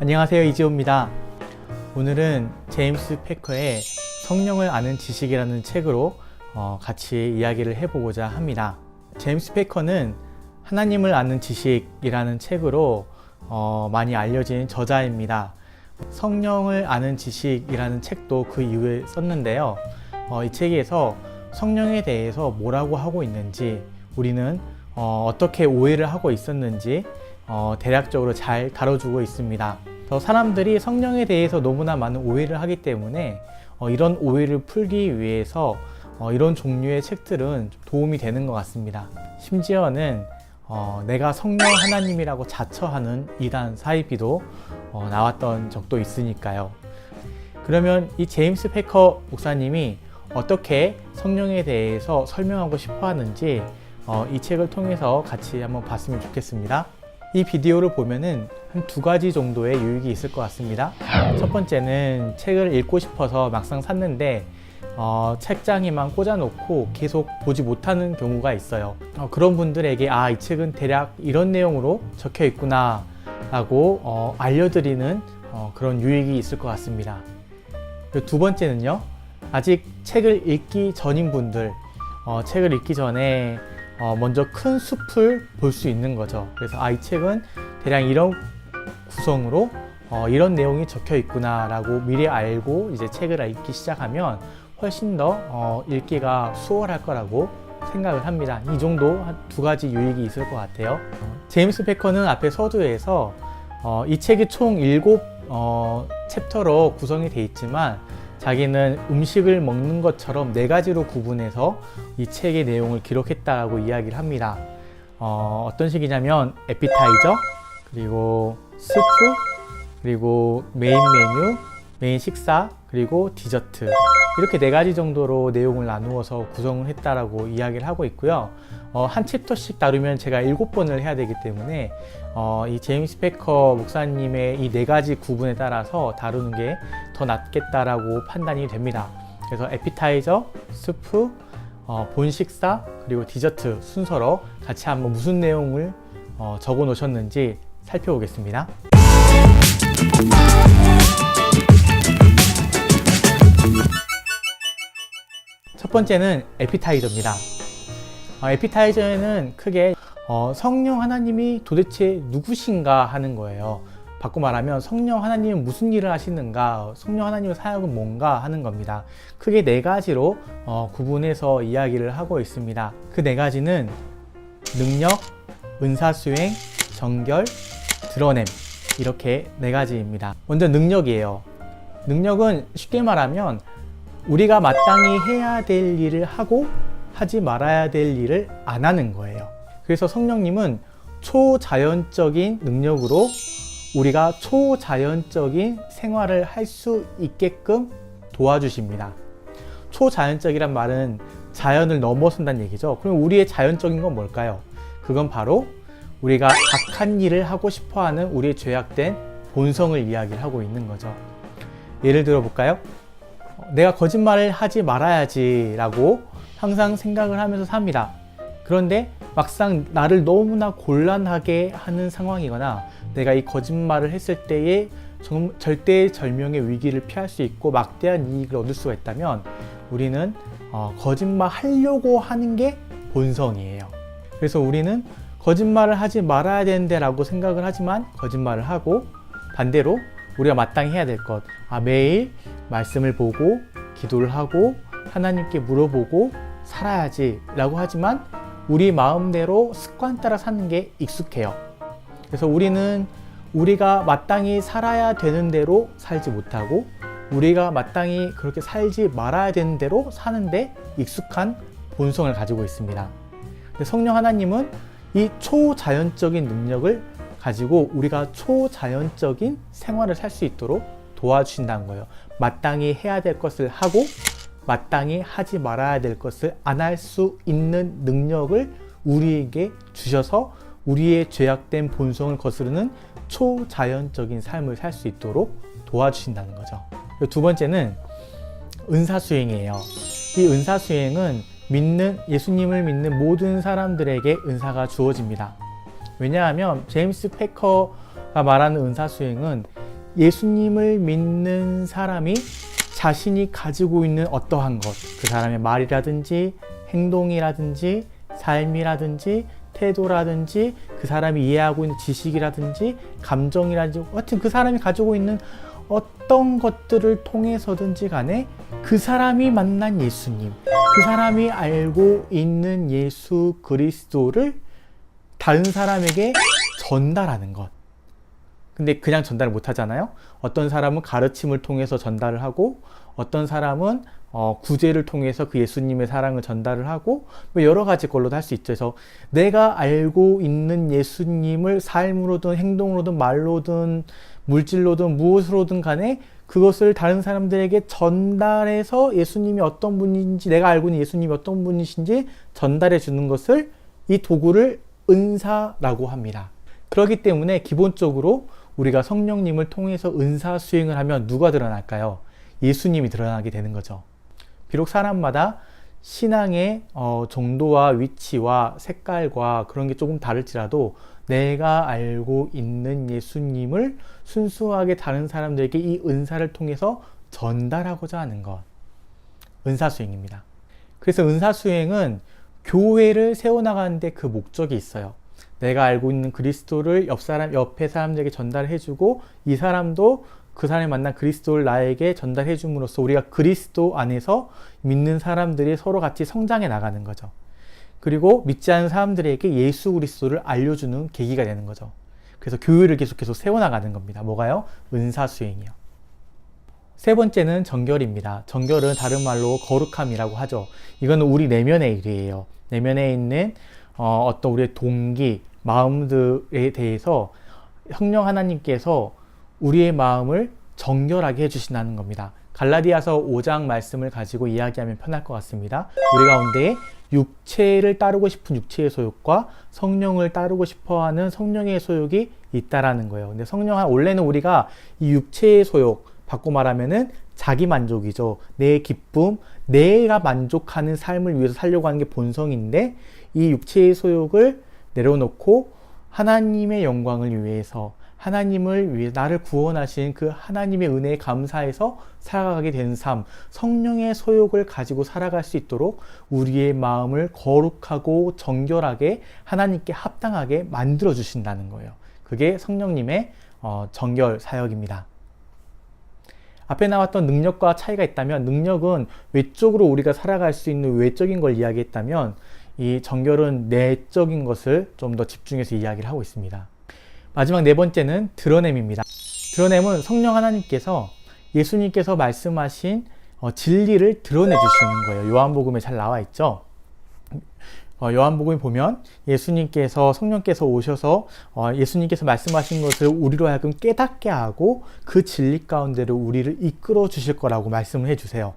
안녕하세요, 이지호입니다. 오늘은 제임스 패커의 성령을 아는 지식이라는 책으로 같이 이야기를 해보고자 합니다. 제임스 패커는 하나님을 아는 지식이라는 책으로 많이 알려진 저자입니다. 성령을 아는 지식이라는 책도 그 이후에 썼는데요. 이 책에서 성령에 대해서 뭐라고 하고 있는지, 우리는 어떻게 오해를 하고 있었는지 대략적으로 잘 다뤄주고 있습니다. 사람들이 성령에 대해서 너무나 많은 오해를 하기 때문에 이런 오해를 풀기 위해서 이런 종류의 책들은 도움이 되는 것 같습니다. 심지어는 내가 성령 하나님이라고 자처하는 이단 사이비도 나왔던 적도 있으니까요. 그러면 이 제임스 패커 목사님이 어떻게 성령에 대해서 설명하고 싶어 하는지 이 책을 통해서 같이 한번 봤으면 좋겠습니다. 이 비디오를 보면은 한 2가지 정도의 유익이 있을 것 같습니다. 첫 번째는 책을 읽고 싶어서 막상 샀는데 책장에만 꽂아놓고 계속 보지 못하는 경우가 있어요. 그런 분들에게 이 책은 대략 이런 내용으로 적혀 있구나 라고 알려드리는 그런 유익이 있을 것 같습니다. 두 번째는요, 아직 책을 읽기 전인 분들, 책을 읽기 전에 먼저 큰 숲을 볼 수 있는 거죠. 그래서 이 책은 대략 이런 구성으로 이런 내용이 적혀 있구나 라고 미리 알고 이제 책을 읽기 시작하면 훨씬 더 읽기가 수월할 거라고 생각을 합니다. 이 정도 한 2가지 유익이 있을 것 같아요. 제임스 패커는 앞에 서두에서 이 책이 총 7챕터로 구성이 되어 있지만 자기는 음식을 먹는 것처럼 4가지로 구분해서 이 책의 내용을 기록했다고 이야기를 합니다. 어떤 식이냐면 에피타이저, 그리고 스프, 그리고 메인 메뉴, 메인 식사, 그리고 디저트, 이렇게 4가지 정도로 내용을 나누어서 구성을 했다라고 이야기를 하고 있고요. 한 챕터씩 다루면 제가 7번을 해야 되기 때문에 이 제임스 패커 목사님의 이 4가지 구분에 따라서 다루는 게 더 낫겠다라고 판단이 됩니다. 그래서 에피타이저, 스프, 본 식사, 그리고 디저트 순서로 같이 한번 무슨 내용을 적어 놓으셨는지 살펴보겠습니다. 첫 번째는 에피타이저입니다. 에피타이저에는 크게 성령 하나님이 도대체 누구신가 하는 거예요. 바꿔 말하면 성령 하나님은 무슨 일을 하시는가, 성령 하나님의 사역은 뭔가 하는 겁니다. 크게 4가지로 구분해서 이야기를 하고 있습니다. 그 4가지는 능력, 은사수행, 정결, 드러냄, 이렇게 4가지입니다. 먼저 능력이에요. 능력은 쉽게 말하면 우리가 마땅히 해야 될 일을 하고 하지 말아야 될 일을 안 하는 거예요. 그래서 성령님은 초자연적인 능력으로 우리가 초자연적인 생활을 할 수 있게끔 도와주십니다. 초자연적이란 말은 자연을 넘어선다는 얘기죠. 그럼 우리의 자연적인 건 뭘까요? 그건 바로 우리가 악한 일을 하고 싶어하는 우리의 죄악된 본성을 이야기를 하고 있는 거죠. 예를 들어 볼까요? 내가 거짓말을 하지 말아야지 라고 항상 생각을 하면서 삽니다. 그런데 막상 나를 너무나 곤란하게 하는 상황이거나 내가 이 거짓말을 했을 때에 절대절명의 위기를 피할 수 있고 막대한 이익을 얻을 수가 있다면 우리는 거짓말 하려고 하는 게 본성이에요. 그래서 우리는 거짓말을 하지 말아야 되는데 라고 생각을 하지만 거짓말을 하고, 반대로 우리가 마땅히 해야 될 것, 매일 말씀을 보고 기도를 하고 하나님께 물어보고 살아야지 라고 하지만 우리 마음대로 습관 따라 사는 게 익숙해요. 그래서 우리는 우리가 마땅히 살아야 되는 대로 살지 못하고 우리가 마땅히 그렇게 살지 말아야 되는 대로 사는데 익숙한 본성을 가지고 있습니다. 근데 성령 하나님은 이 초자연적인 능력을 가지고 우리가 초자연적인 생활을 살 수 있도록 도와주신다는 거예요. 마땅히 해야 될 것을 하고 마땅히 하지 말아야 될 것을 안 할 수 있는 능력을 우리에게 주셔서 우리의 죄악된 본성을 거스르는 초자연적인 삶을 살 수 있도록 도와주신다는 거죠. 두 번째는 은사수행이에요. 이 은사수행은 예수님을 믿는 모든 사람들에게 은사가 주어집니다. 왜냐하면 제임스 패커가 말하는 은사수행은 예수님을 믿는 사람이 자신이 가지고 있는 어떠한 것, 그 사람의 말이라든지 행동이라든지 삶이라든지 태도라든지 그 사람이 이해하고 있는 지식이라든지 감정이라든지 하여튼 그 사람이 가지고 있는 어떤 것들을 통해서든지 간에 그 사람이 만난 예수님, 그 사람이 알고 있는 예수 그리스도를 다른 사람에게 전달하는 것. 근데 그냥 전달을 못 하잖아요. 어떤 사람은 가르침을 통해서 전달을 하고 어떤 사람은 구제를 통해서 그 예수님의 사랑을 전달을 하고 뭐 여러 가지 걸로도 할 수 있죠. 그래서 내가 알고 있는 예수님을 삶으로든 행동으로든 말로든 물질로든 무엇으로든 간에 그것을 다른 사람들에게 전달해서 예수님이 어떤 분인지, 내가 알고 있는 예수님이 어떤 분이신지 전달해 주는 것을, 이 도구를 은사라고 합니다. 그렇기 때문에 기본적으로 우리가 성령님을 통해서 은사 수행을 하면 누가 드러날까요? 예수님이 드러나게 되는 거죠. 비록 사람마다 신앙의 정도와 위치와 색깔과 그런 게 조금 다를지라도 내가 알고 있는 예수님을 순수하게 다른 사람들에게 이 은사를 통해서 전달하고자 하는 것, 은사수행입니다. 그래서 은사수행은 교회를 세워나가는데 그 목적이 있어요. 내가 알고 있는 그리스도를 옆에 사람들에게 전달해주고 이 사람도 그 사람이 만난 그리스도를 나에게 전달해 줌으로써 우리가 그리스도 안에서 믿는 사람들이 서로 같이 성장해 나가는 거죠. 그리고 믿지 않는 사람들에게 예수 그리스도를 알려주는 계기가 되는 거죠. 그래서 교회를 계속 세워나가는 겁니다. 뭐가요? 은사수행이요. 세 번째는 정결입니다. 정결은 다른 말로 거룩함이라고 하죠. 이거는 우리 내면의 일이에요. 내면에 있는 어떤 우리의 동기, 마음들에 대해서 성령 하나님께서 우리의 마음을 정결하게 해주신다는 겁니다. 갈라디아서 5장 말씀을 가지고 이야기하면 편할 것 같습니다. 우리 가운데 육체를 따르고 싶은 육체의 소욕과 성령을 따르고 싶어하는 성령의 소욕이 있다라는 거예요. 근데 원래는 우리가 이 육체의 소욕, 바꿔 말하면은 자기 만족이죠. 내 기쁨, 내가 만족하는 삶을 위해서 살려고 하는 게 본성인데, 이 육체의 소욕을 내려놓고 하나님의 영광을 위해서, 하나님을 위해 나를 구원하신 그 하나님의 은혜에 감사해서 살아가게 된 삶, 성령의 소욕을 가지고 살아갈 수 있도록 우리의 마음을 거룩하고 정결하게 하나님께 합당하게 만들어 주신다는 거예요. 그게 성령님의 정결 사역입니다. 앞에 나왔던 능력과 차이가 있다면, 능력은 외적으로 우리가 살아갈 수 있는 외적인 걸 이야기했다면, 이 정결은 내적인 것을 좀 더 집중해서 이야기를 하고 있습니다. 마지막 네 번째는 드러냄입니다. 드러냄은 성령 하나님께서 예수님께서 말씀하신 진리를 드러내 주시는 거예요. 요한복음에 잘 나와 있죠. 요한복음에 보면 예수님께서, 성령께서 오셔서 예수님께서 말씀하신 것을 우리로 하여금 깨닫게 하고 그 진리 가운데로 우리를 이끌어 주실 거라고 말씀을 해주세요.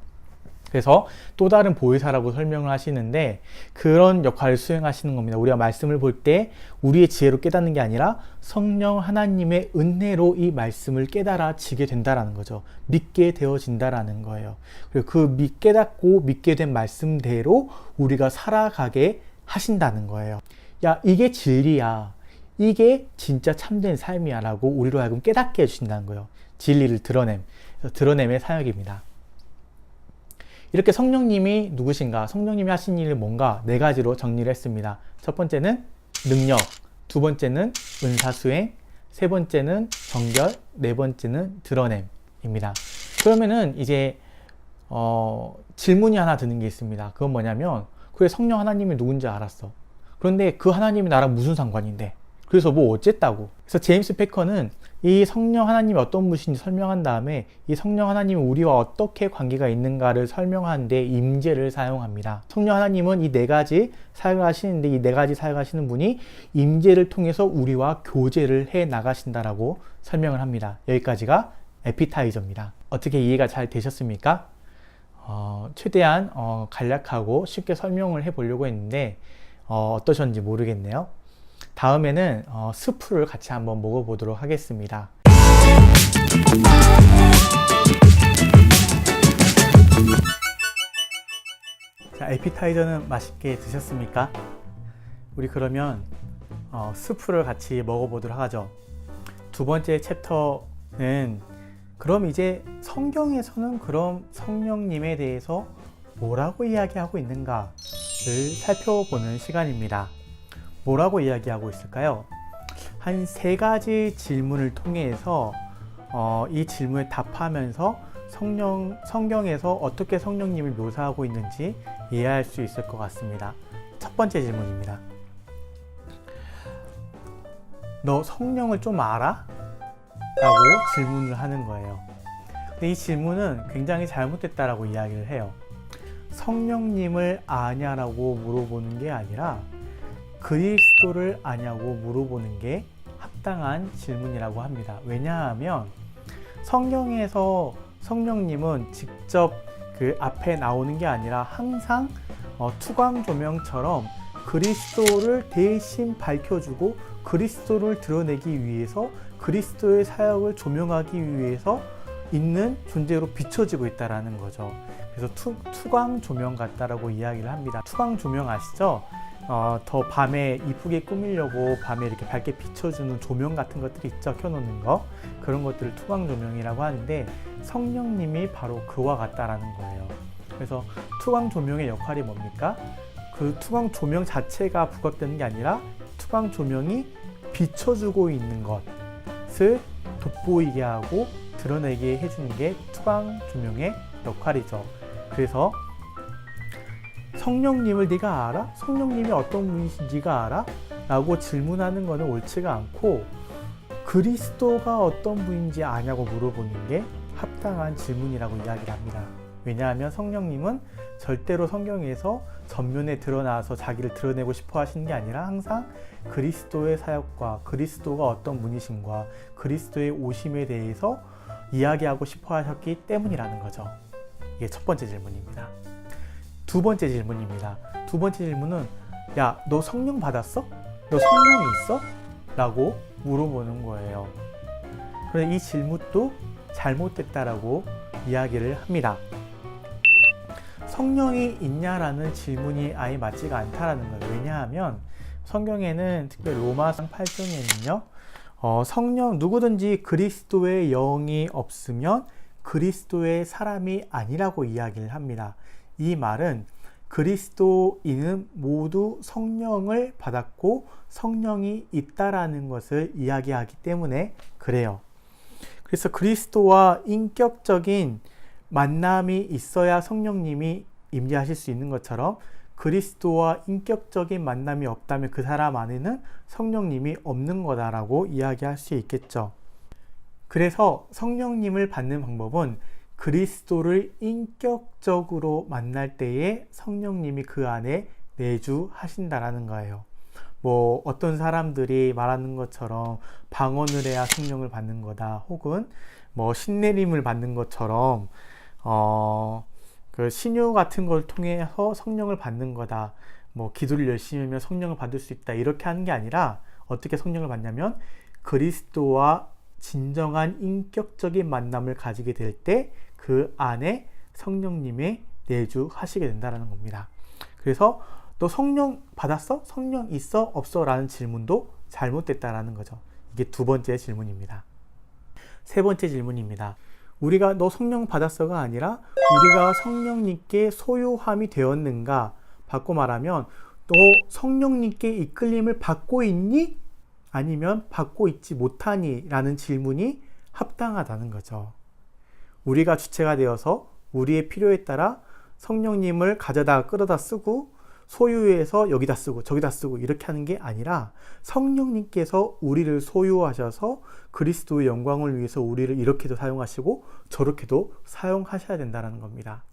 그래서 또 다른 보혜사라고 설명을 하시는데 그런 역할을 수행하시는 겁니다. 우리가 말씀을 볼 때 우리의 지혜로 깨닫는 게 아니라 성령 하나님의 은혜로 이 말씀을 깨달아지게 된다라는 거죠. 믿게 되어진다라는 거예요. 그리고 그 깨닫고 믿게 된 말씀대로 우리가 살아가게 하신다는 거예요. 야, 이게 진리야. 이게 진짜 참된 삶이야 라고 우리로 하여금 깨닫게 해주신다는 거예요. 진리를 드러냄의 사역입니다. 이렇게 성령님이 누구신가, 성령님이 하신 일이 뭔가 네 가지로 정리를 했습니다. 첫 번째는 능력, 두 번째는 은사수행, 세 번째는 정결, 네 번째는 드러냄입니다. 그러면은 이제 질문이 하나 드는 게 있습니다. 그건 뭐냐면, 그래, 성령 하나님이 누군지 알았어. 그런데 그 하나님이 나랑 무슨 상관인데? 그래서 뭐 어쨌다고? 그래서 제임스 패커는 이 성령 하나님이 어떤 분이신지 설명한 다음에 이 성령 하나님이 우리와 어떻게 관계가 있는가를 설명하는데 임재를 사용합니다. 성령 하나님은 이 네 가지 사역을 하시는데 이 네 가지 사역하시는 분이 임재를 통해서 우리와 교제를 해 나가신다라고 설명을 합니다. 여기까지가 에피타이저입니다. 어떻게 이해가 잘 되셨습니까? 최대한 간략하고 쉽게 설명을 해보려고 했는데 어떠셨는지 모르겠네요. 다음에는 스프를 같이 한번 먹어보도록 하겠습니다. 자, 에피타이저는 맛있게 드셨습니까? 우리 그러면 스프를 같이 먹어보도록 하죠. 두 번째 챕터 그럼 이제 성경에서는 그럼 성령님에 대해서 뭐라고 이야기하고 있는가를 살펴보는 시간입니다. 뭐라고 이야기하고 있을까요? 한 3가지 질문을 통해서 이 질문에 답하면서 성경에서 어떻게 성령님을 묘사하고 있는지 이해할 수 있을 것 같습니다. 첫 번째 질문입니다. 너 성령을 좀 알아? 라고 질문을 하는 거예요. 근데 이 질문은 굉장히 잘못됐다라고 이야기를 해요. 성령님을 아냐라고 물어보는 게 아니라 그리스도를 아냐고 물어보는 게 합당한 질문이라고 합니다. 왜냐하면 성경에서 성령님은 직접 그 앞에 나오는 게 아니라 항상 투광조명처럼 그리스도를 대신 밝혀주고 그리스도를 드러내기 위해서 그리스도의 사역을 조명하기 위해서 있는 존재로 비춰지고 있다는 거죠. 그래서 투광조명 같다라고 이야기를 합니다. 투광조명 아시죠? 더 밤에 이쁘게 꾸미려고 밤에 이렇게 밝게 비춰주는 조명 같은 것들이 있죠. 켜놓는 거. 그런 것들을 투광조명이라고 하는데 성령님이 바로 그와 같다라는 거예요. 그래서 투광조명의 역할이 뭡니까? 그 투광조명 자체가 부각되는 게 아니라 투광조명이 비춰주고 있는 것을 돋보이게 하고 드러내게 해주는 게 투광조명의 역할이죠. 그래서 성령님을 네가 알아? 성령님이 어떤 분이신지 네가 알아? 라고 질문하는 것은 옳지가 않고 그리스도가 어떤 분인지 아냐고 물어보는 게 합당한 질문이라고 이야기를 합니다. 왜냐하면 성령님은 절대로 성경에서 전면에 드러나서 자기를 드러내고 싶어 하시는 게 아니라 항상 그리스도의 사역과 그리스도가 어떤 분이신가 그리스도의 오심에 대해서 이야기하고 싶어 하셨기 때문이라는 거죠. 이게 첫 번째 질문입니다. 두 번째 질문입니다. 두 번째 질문은 야, 너 성령 받았어? 너 성령이 있어? 라고 물어보는 거예요. 그런데 이 질문도 잘못됐다라고 이야기를 합니다. 성령이 있냐라는 질문이 아예 맞지가 않다라는 거예요. 왜냐하면 성경에는 특히 로마서 8장에는요, 성령 누구든지 그리스도의 영이 없으면 그리스도의 사람이 아니라고 이야기를 합니다. 이 말은 그리스도인은 모두 성령을 받았고 성령이 있다라는 것을 이야기하기 때문에 그래요. 그래서 그리스도와 인격적인 만남이 있어야 성령님이 임재하실 수 있는 것처럼 그리스도와 인격적인 만남이 없다면 그 사람 안에는 성령님이 없는 거다라고 이야기할 수 있겠죠. 그래서 성령님을 받는 방법은 그리스도를 인격적으로 만날 때에 성령님이 그 안에 내주하신다라는 거예요. 뭐 어떤 사람들이 말하는 것처럼 방언을 해야 성령을 받는 거다, 혹은 뭐 신내림을 받는 것처럼 그 신유 같은 걸 통해서 성령을 받는 거다, 뭐 기도를 열심히 하면 성령을 받을 수 있다, 이렇게 하는 게 아니라 어떻게 성령을 받냐면 그리스도와 진정한 인격적인 만남을 가지게 될 때 그 안에 성령님의 내주하시게 된다는 겁니다. 그래서 너 성령 받았어? 성령 있어? 없어? 라는 질문도 잘못됐다라는 거죠. 이게 두 번째 질문입니다. 세 번째 질문입니다. 우리가 너 성령 받았어가 아니라 우리가 성령님께 소유함이 되었는가? 바꿔 말하면 너 성령님께 이끌림을 받고 있니? 아니면 받고 있지 못하니? 라는 질문이 합당하다는 거죠. 우리가 주체가 되어서 우리의 필요에 따라 성령님을 가져다 끌어다 쓰고 소유해서 여기다 쓰고 저기다 쓰고 이렇게 하는 게 아니라 성령님께서 우리를 소유하셔서 그리스도의 영광을 위해서 우리를 이렇게도 사용하시고 저렇게도 사용하셔야 된다는 겁니다.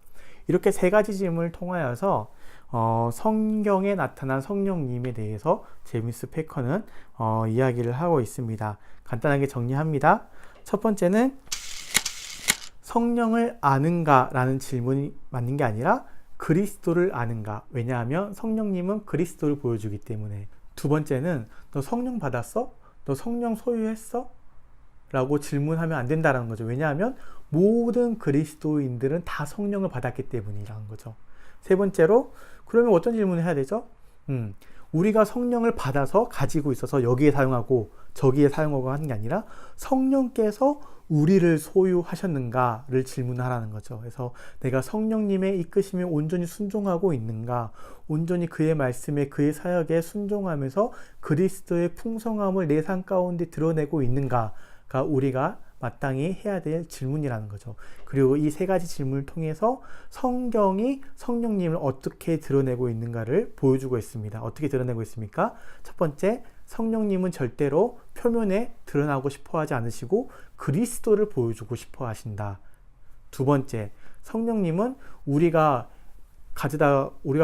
이렇게 세 가지 질문을 통하여서 성경에 나타난 성령님에 대해서 제임스 패커는 이야기를 하고 있습니다. 간단하게 정리합니다. 첫 번째는 성령을 아는가 라는 질문이 맞는 게 아니라 그리스도를 아는가. 왜냐하면 성령님은 그리스도를 보여주기 때문에. 두 번째는 너 성령 받았어? 너 성령 소유했어? 라고 질문하면 안 된다는 거죠. 왜냐하면 모든 그리스도인들은 다 성령을 받았기 때문이라는 거죠. 세 번째로 그러면 어떤 질문을 해야 되죠? 우리가 성령을 받아서 가지고 있어서 여기에 사용하고 저기에 사용하고 하는 게 아니라 성령께서 우리를 소유하셨는가를 질문하라는 거죠. 그래서 내가 성령님의 이끄심에 온전히 순종하고 있는가, 온전히 그의 말씀에 그의 사역에 순종하면서 그리스도의 풍성함을 내 삶 가운데 드러내고 있는가가 우리가 마땅히 해야 될 질문이라는 거죠. 그리고 이 세 가지 질문을 통해서 성경이 성령님을 어떻게 드러내고 있는가를 보여주고 있습니다. 어떻게 드러내고 있습니까? 첫 번째, 성령님은 절대로 표면에 드러나고 싶어 하지 않으시고 그리스도를 보여주고 싶어 하신다. 두 번째, 성령님은 우리가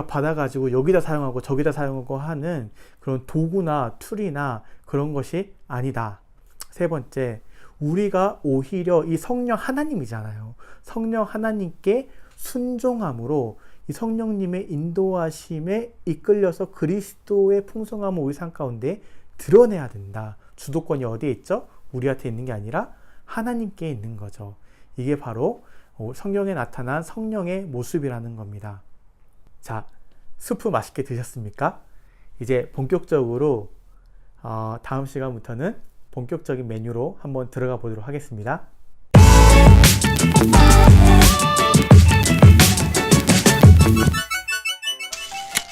받아가지고 여기다 사용하고 저기다 사용하고 하는 그런 도구나 툴이나 그런 것이 아니다. 세 번째, 우리가 오히려 이 성령 하나님이잖아요. 성령 하나님께 순종함으로 이 성령님의 인도하심에 이끌려서 그리스도의 풍성함을 우리 삶 가운데 드러내야 된다. 주도권이 어디에 있죠? 우리한테 있는 게 아니라 하나님께 있는 거죠. 이게 바로 성경에 나타난 성령의 모습이라는 겁니다. 자, 수프 맛있게 드셨습니까? 이제 본격적으로 다음 시간부터는 본격적인 메뉴로 한번 들어가 보도록 하겠습니다.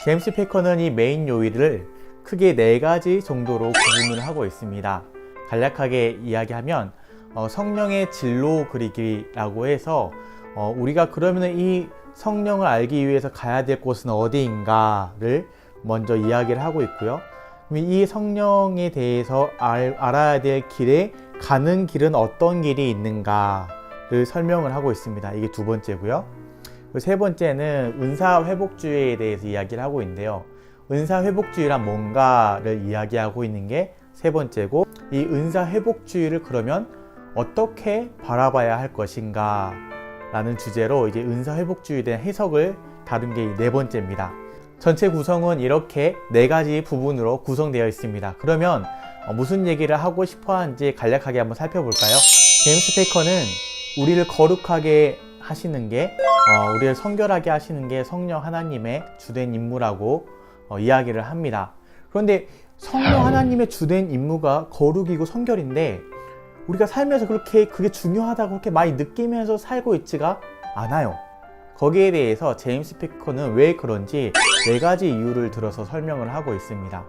제임스 패커는 이 메인 요리를 크게 4가지 정도로 구분을 하고 있습니다. 간략하게 이야기하면 성령의 진로 그리기라고 해서 우리가 그러면 이 성령을 알기 위해서 가야 될 곳은 어디인가를 먼저 이야기를 하고 있고요. 이 성령에 대해서 알아야 될 길에 가는 길은 어떤 길이 있는가를 설명을 하고 있습니다. 이게 두 번째고요. 세 번째는 은사회복주의에 대해서 이야기를 하고 있는데요. 은사회복주의란 뭔가를 이야기하고 있는 게 세 번째고, 이 은사회복주의를 그러면 어떻게 바라봐야 할 것인가 라는 주제로 이제 은사회복주의에 대한 해석을 다룬 게 네 번째입니다. 전체 구성은 이렇게 4가지 부분으로 구성되어 있습니다. 그러면 무슨 얘기를 하고 싶어 하는지 간략하게 한번 살펴볼까요? 제임스 패커는 우리를 거룩하게 하시는 게, 우리를 성결하게 하시는 게 성령 하나님의 주된 임무라고 이야기를 합니다. 그런데 성령 하나님의 주된 임무가 거룩이고 성결인데 우리가 살면서 그게 중요하다고 그렇게 많이 느끼면서 살고 있지가 않아요. 거기에 대해서 제임스 패커는 왜 그런지 4가지 이유를 들어서 설명을 하고 있습니다.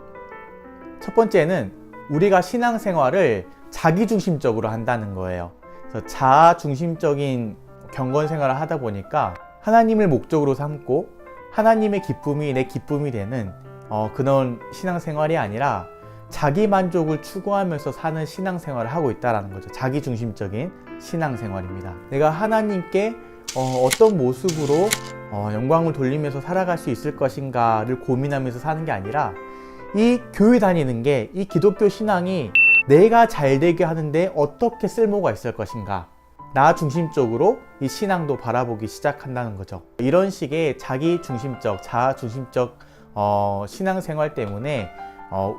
첫 번째는 우리가 신앙생활을 자기중심적으로 한다는 거예요. 그래서 자아중심적인 경건 생활을 하다 보니까 하나님을 목적으로 삼고 하나님의 기쁨이 내 기쁨이 되는 그런 신앙생활이 아니라 자기 만족을 추구하면서 사는 신앙생활을 하고 있다는 거죠. 자기중심적인 신앙생활입니다. 내가 하나님께 어떤 모습으로 영광을 돌리면서 살아갈 수 있을 것인가를 고민하면서 사는 게 아니라 이 교회 다니는 게, 이 기독교 신앙이 내가 잘 되게 하는데 어떻게 쓸모가 있을 것인가, 나 중심적으로 이 신앙도 바라보기 시작한다는 거죠. 이런 식의 자기중심적, 자아중심적 신앙생활 때문에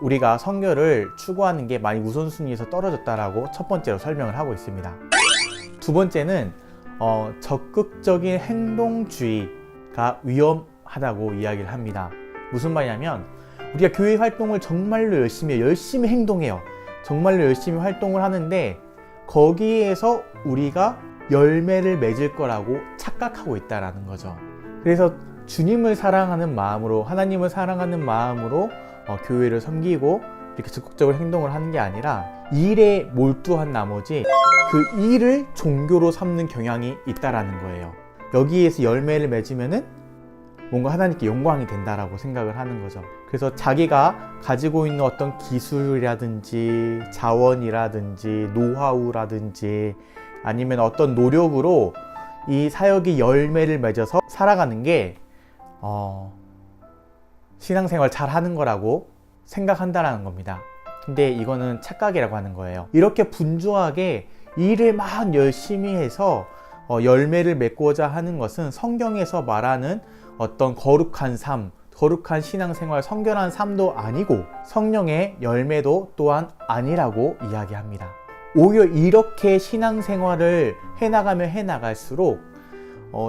우리가 성결을 추구하는 게 많이 우선순위에서 떨어졌다라고 첫 번째로 설명을 하고 있습니다. 두 번째는 적극적인 행동주의가 위험하다고 이야기를 합니다. 무슨 말이냐면 우리가 교회 활동을 정말로 열심히 행동해요. 정말로 열심히 활동을 하는데 거기에서 우리가 열매를 맺을 거라고 착각하고 있다는 거죠. 그래서 주님을 사랑하는 마음으로, 하나님을 사랑하는 마음으로 교회를 섬기고 이렇게 적극적으로 행동을 하는 게 아니라 일에 몰두한 나머지 그 일을 종교로 삼는 경향이 있다라는 거예요. 여기에서 열매를 맺으면은 뭔가 하나님께 영광이 된다라고 생각을 하는 거죠. 그래서 자기가 가지고 있는 어떤 기술이라든지 자원이라든지 노하우라든지 아니면 어떤 노력으로 이 사역이 열매를 맺어서 살아가는 게 신앙생활 잘 하는 거라고 생각한다라는 겁니다. 근데 이거는 착각이라고 하는 거예요. 이렇게 분주하게 일을 막 열심히 해서 열매를 맺고자 하는 것은 성경에서 말하는 어떤 거룩한 삶, 거룩한 신앙생활, 성결한 삶도 아니고 성령의 열매도 또한 아니라고 이야기합니다. 오히려 이렇게 신앙생활을 해나가면 해나갈수록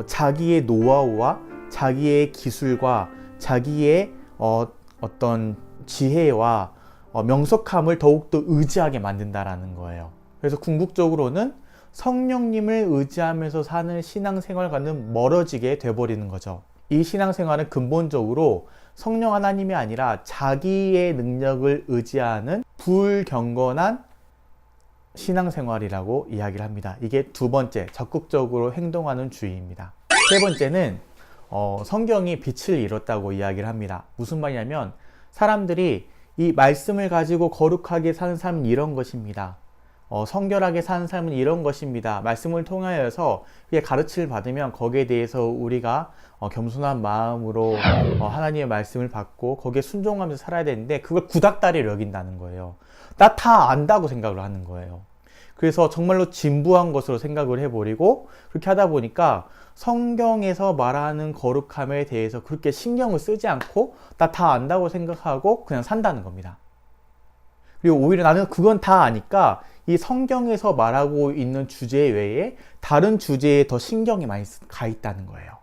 자기의 노하우와 자기의 기술과 자기의 어떤 지혜와 명석함을 더욱더 의지하게 만든다라는 거예요. 그래서 궁극적으로는 성령님을 의지하면서 사는 신앙생활과는 멀어지게 돼버리는 거죠. 이 신앙생활은 근본적으로 성령 하나님이 아니라 자기의 능력을 의지하는 불경건한 신앙생활이라고 이야기를 합니다. 이게 두 번째, 적극적으로 행동하는 주의입니다. 세 번째는 성경이 빛을 잃었다고 이야기를 합니다. 무슨 말이냐면 사람들이 이 말씀을 가지고 거룩하게 사는 삶은 이런 것입니다. 성결하게 사는 삶은 이런 것입니다. 말씀을 통하여서 가르침을 받으면 거기에 대해서 우리가 겸손한 마음으로 하나님의 말씀을 받고 거기에 순종하면서 살아야 되는데 그걸 구닥다리를 여긴다는 거예요. 나 다 안다고 생각을 하는 거예요. 그래서 정말로 진부한 것으로 생각을 해버리고 그렇게 하다 보니까 성경에서 말하는 거룩함에 대해서 그렇게 신경을 쓰지 않고 나 다 안다고 생각하고 그냥 산다는 겁니다. 그리고 오히려 나는 그건 다 아니까 이 성경에서 말하고 있는 주제 외에 다른 주제에 더 신경이 많이 가 있다는 거예요.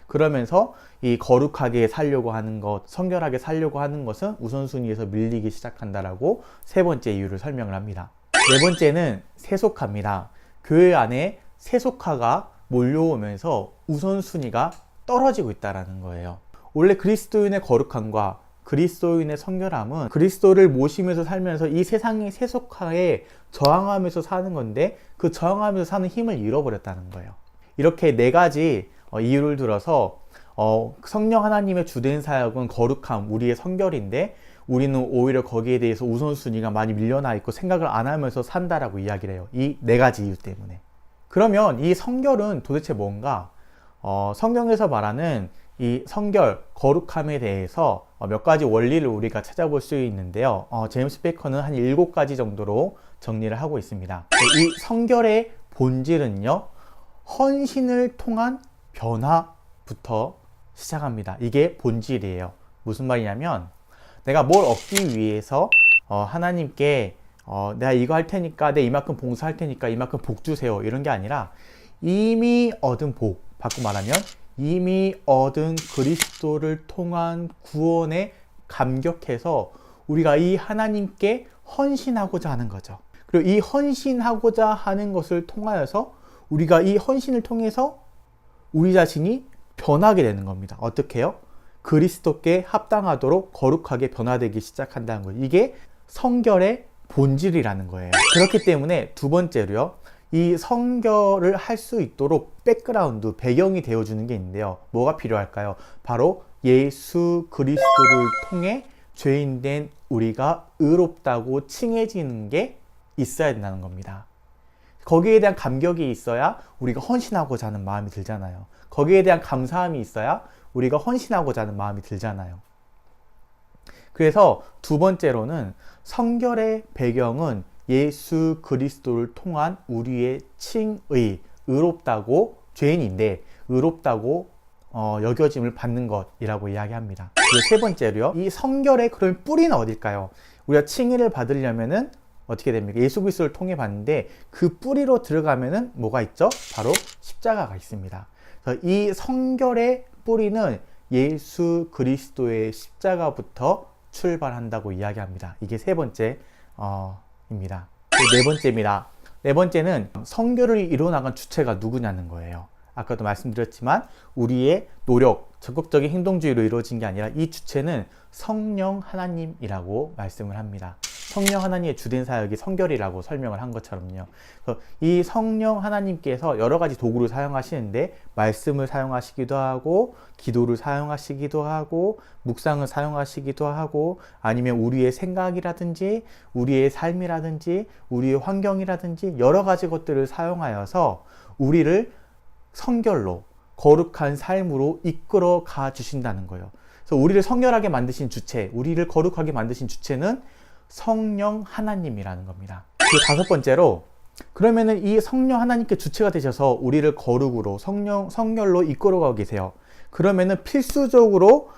그러면서 이 거룩하게 살려고 하는 것, 성결하게 살려고 하는 것은 우선순위에서 밀리기 시작한다라고 세 번째 이유를 설명을 합니다. 네 번째는 세속화입니다. 교회 안에 세속화가 몰려오면서 우선순위가 떨어지고 있다는 거예요. 원래 그리스도인의 거룩함과 그리스도인의 성결함은 그리스도를 모시면서 살면서 이 세상의 세속화에 저항하면서 사는 건데 그 저항하면서 사는 힘을 잃어버렸다는 거예요. 이렇게 네 가지 이유를 들어서 성령 하나님의 주된 사역은 거룩함, 우리의 성결인데 우리는 오히려 거기에 대해서 우선순위가 많이 밀려나 있고 생각을 안 하면서 산다라고 이야기를 해요. 이 네 가지 이유 때문에. 그러면 이 성결은 도대체 뭔가? 성경에서 말하는 이 성결, 거룩함에 대해서 몇 가지 원리를 우리가 찾아볼 수 있는데요. 제임스 베이커는 한 7가지 정도로 정리를 하고 있습니다. 이 성결의 본질은요, 헌신을 통한 변화부터 시작합니다. 이게 본질이에요. 무슨 말이냐면 내가 뭘 얻기 위해서 하나님께 내가 이거 할 테니까 내 이만큼 봉사할 테니까 이만큼 복 주세요 이런 게 아니라 이미 얻은 복, 바꿔 말하면 이미 얻은 그리스도를 통한 구원에 감격해서 우리가 이 하나님께 헌신하고자 하는 거죠. 그리고 이 헌신하고자 하는 것을 통하여서 우리가 이 헌신을 통해서 우리 자신이 변하게 되는 겁니다. 어떻게 해요? 그리스도께 합당하도록 거룩하게 변화되기 시작한다는 거예요. 이게 성결의 본질이라는 거예요. 그렇기 때문에 두 번째로요, 이 성결을 할 수 있도록 백그라운드, 배경이 되어주는 게 있는데요. 뭐가 필요할까요? 바로 예수 그리스도를 통해 죄인된 우리가 의롭다고 칭해지는 게 있어야 된다는 겁니다. 거기에 대한 감격이 있어야 우리가 헌신하고자 하는 마음이 들잖아요. 거기에 대한 감사함이 있어야 우리가 헌신하고자 하는 마음이 들잖아요. 그래서 두 번째로는 성결의 배경은 예수 그리스도를 통한 우리의 칭의, 의롭다고, 죄인인데 의롭다고 여겨짐을 받는 것이라고 이야기합니다. 그리고 세 번째로요, 이 성결의 그런 뿌리는 어딜까요? 우리가 칭의를 받으려면은 어떻게 됩니까? 예수 그리스도를 통해 받는데 그 뿌리로 들어가면은 뭐가 있죠? 바로 십자가가 있습니다. 그래서 이 성결의 뿌리는 예수 그리스도의 십자가부터 출발한다고 이야기합니다. 이게 세 번째 입니다. 네 번째입니다. 네 번째는 성결을 이뤄나간 주체가 누구냐는 거예요. 아까도 말씀드렸지만 우리의 노력, 적극적인 행동주의로 이루어진 게 아니라 이 주체는 성령 하나님이라고 말씀을 합니다. 성령 하나님의 주된 사역이 성결이라고 설명을 한 것처럼요. 이 성령 하나님께서 여러 가지 도구를 사용하시는데 말씀을 사용하시기도 하고 기도를 사용하시기도 하고 묵상을 사용하시기도 하고 아니면 우리의 생각이라든지 우리의 삶이라든지 우리의 환경이라든지 여러 가지 것들을 사용하여서 우리를 성결로 거룩한 삶으로 이끌어 가 주신다는 거예요. 그래서 우리를 성결하게 만드신 주체, 우리를 거룩하게 만드신 주체는 성령 하나님이라는 겁니다. 그리고 다섯 번째로, 그러면은 이 성령 하나님께 주체가 되셔서 우리를 거룩으로 성결로 이끌어가고 계세요. 그러면은 필수적으로